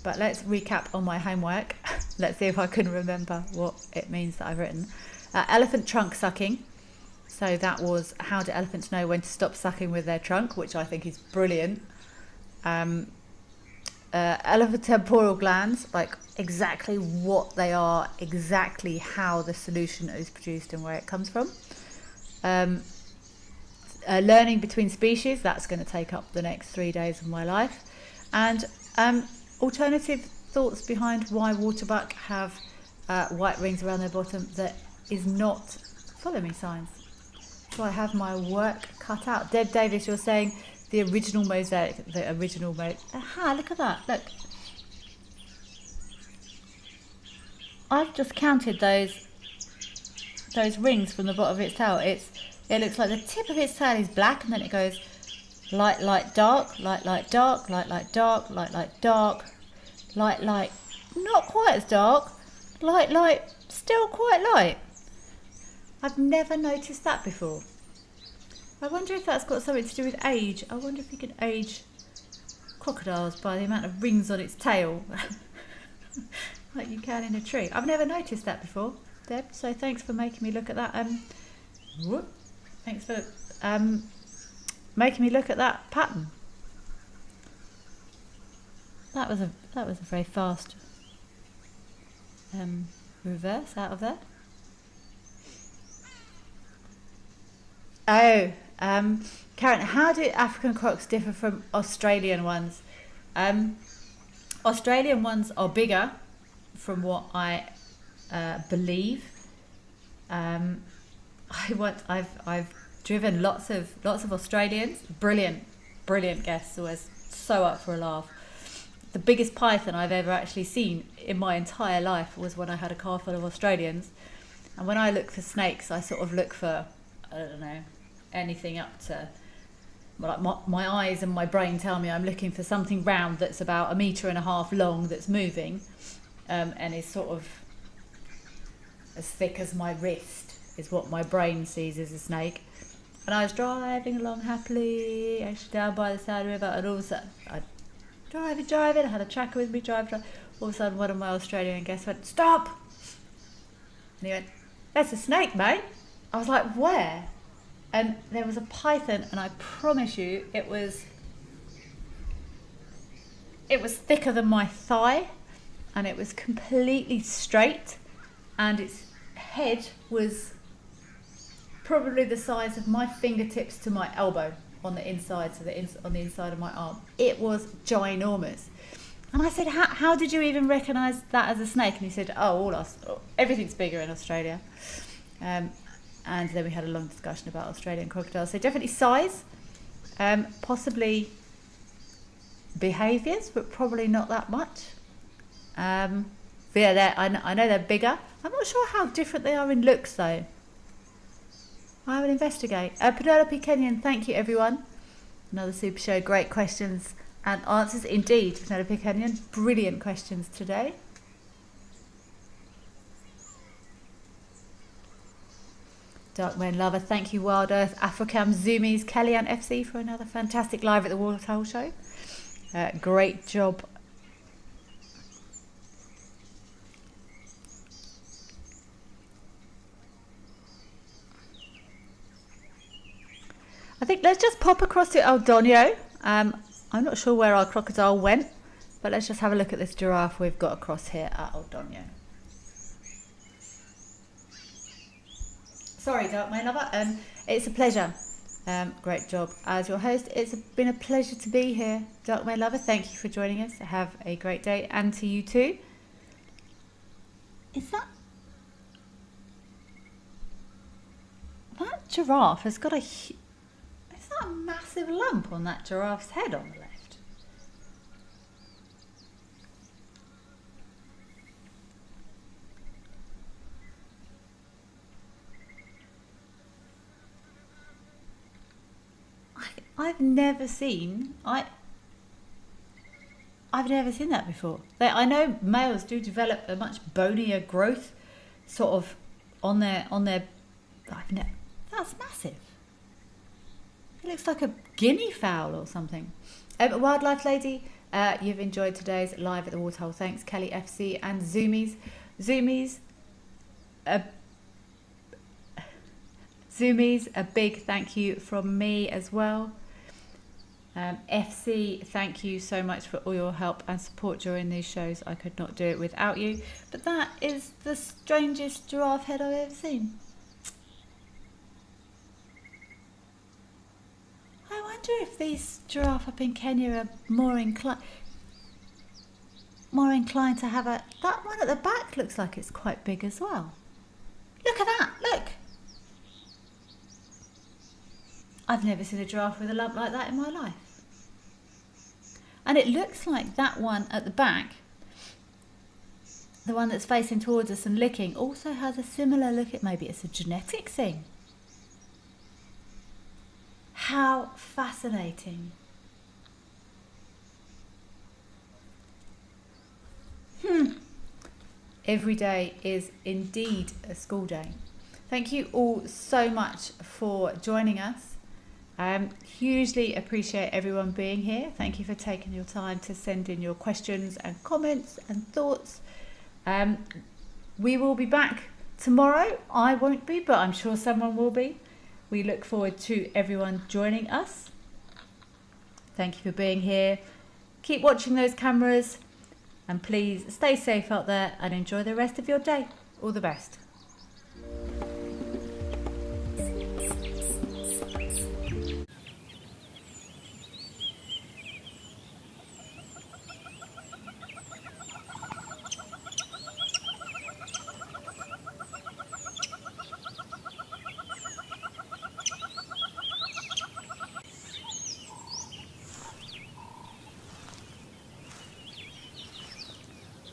But let's recap on my homework. Let's see if I can remember what it means that I've written. Elephant trunk sucking. So that was, how do elephants know when to stop sucking with their trunk, which I think is brilliant. Elephant temporal glands, like exactly what they are, exactly how the solution is produced and where it comes from. Learning between species, that's going to take up the next 3 days of my life. And alternative thoughts behind why waterbuck have white rings around their bottom that is not follow me signs. So I have my work cut out. Deb Davis, you're saying the original mosaic, aha, look at that, look. I've just counted those rings from the bottom of its tail. It looks like the tip of its tail is black, and then it goes light, light, dark, light, light, dark, light, light, dark, light, light, dark, light, light, not quite as dark, light, light, still quite light. I've never noticed that before. I wonder if that's got something to do with age. I wonder if you can age crocodiles by the amount of rings on its tail, like you can in a tree. I've never noticed that before, Deb, so thanks for making me look at that. Thanks for making me look at that pattern. That was a very fast reverse out of there. Oh, Karen, how do African crocs differ from Australian ones? Australian ones are bigger, from what I believe. I've driven lots of Australians. Brilliant guests, always so up for a laugh. The biggest python I've ever actually seen in my entire life was when I had a car full of Australians. And when I look for snakes, I sort of look for, I don't know, anything up to, well, like my eyes and my brain tell me I'm looking for something round that's about 1.5 meters long that's moving, and is sort of as thick as my wrist is what my brain sees as a snake. And I was driving along happily, actually down by the side of the river, and all of a sudden, driving, I had a tracker with me, driving. All of a sudden, one of my Australian guests went, "Stop!" And he went, "That's a snake, mate." I was like, "Where?" And there was a python, and I promise you, it was thicker than my thigh, and it was completely straight, and its head was probably the size of my fingertips to my elbow on the inside, so on the inside of my arm. It was ginormous. And I said, how did you even recognise that as a snake? And he said, everything's bigger in Australia. And then we had a long discussion about Australian crocodiles. So definitely size, possibly behaviours, but probably not that much. I know they're bigger. I'm not sure how different they are in looks though. I will investigate. Penelope Kenyon, thank you everyone. Another super show, great questions. and answers indeed, Penelope Kenyon. Brilliant questions today. Darkman Lover, thank you, Wild Earth, Africam, Zoomies, Kellyanne FC for another fantastic live at the Waterhole show. Great job. I think let's just pop across to El Doño. I'm not sure where our crocodile went, but let's just have a look at this giraffe we've got across here at El Doño. Sorry, Darkman Lover. It's a pleasure. Great job as your host. It's been a pleasure to be here, Darkman Lover. Thank you for joining us. Have a great day, and to you too. Is that giraffe has got a? Is that a massive lump on that giraffe's head on the left? I've never seen that before. I know males do develop a much bonier growth, sort of on their. That's massive. It looks like a guinea fowl or something. Wildlife Lady, you've enjoyed today's live at the Waterhole. Thanks, Kelly FC and Zoomies. Zoomies, a big thank you from me as well. FC, thank you so much for all your help and support during these shows. I could not do it without you. But that is the strangest giraffe head I've ever seen. I wonder if these giraffe up in Kenya are more inclined to have a... That one at the back looks like it's quite big as well. Look at that, look! I've never seen a giraffe with a lump like that in my life. And it looks like that one at the back, the one that's facing towards us and licking, also has a similar look. Maybe it's a genetic thing. How fascinating. Every day is indeed a school day. Thank you all so much for joining us. Hugely appreciate everyone being here. Thank you for taking your time to send in your questions and comments and thoughts. We will be back tomorrow. I won't be, but I'm sure someone will be. We look forward to everyone joining us. Thank you for being here. Keep watching those cameras and please stay safe out there and enjoy the rest of your day. All the best.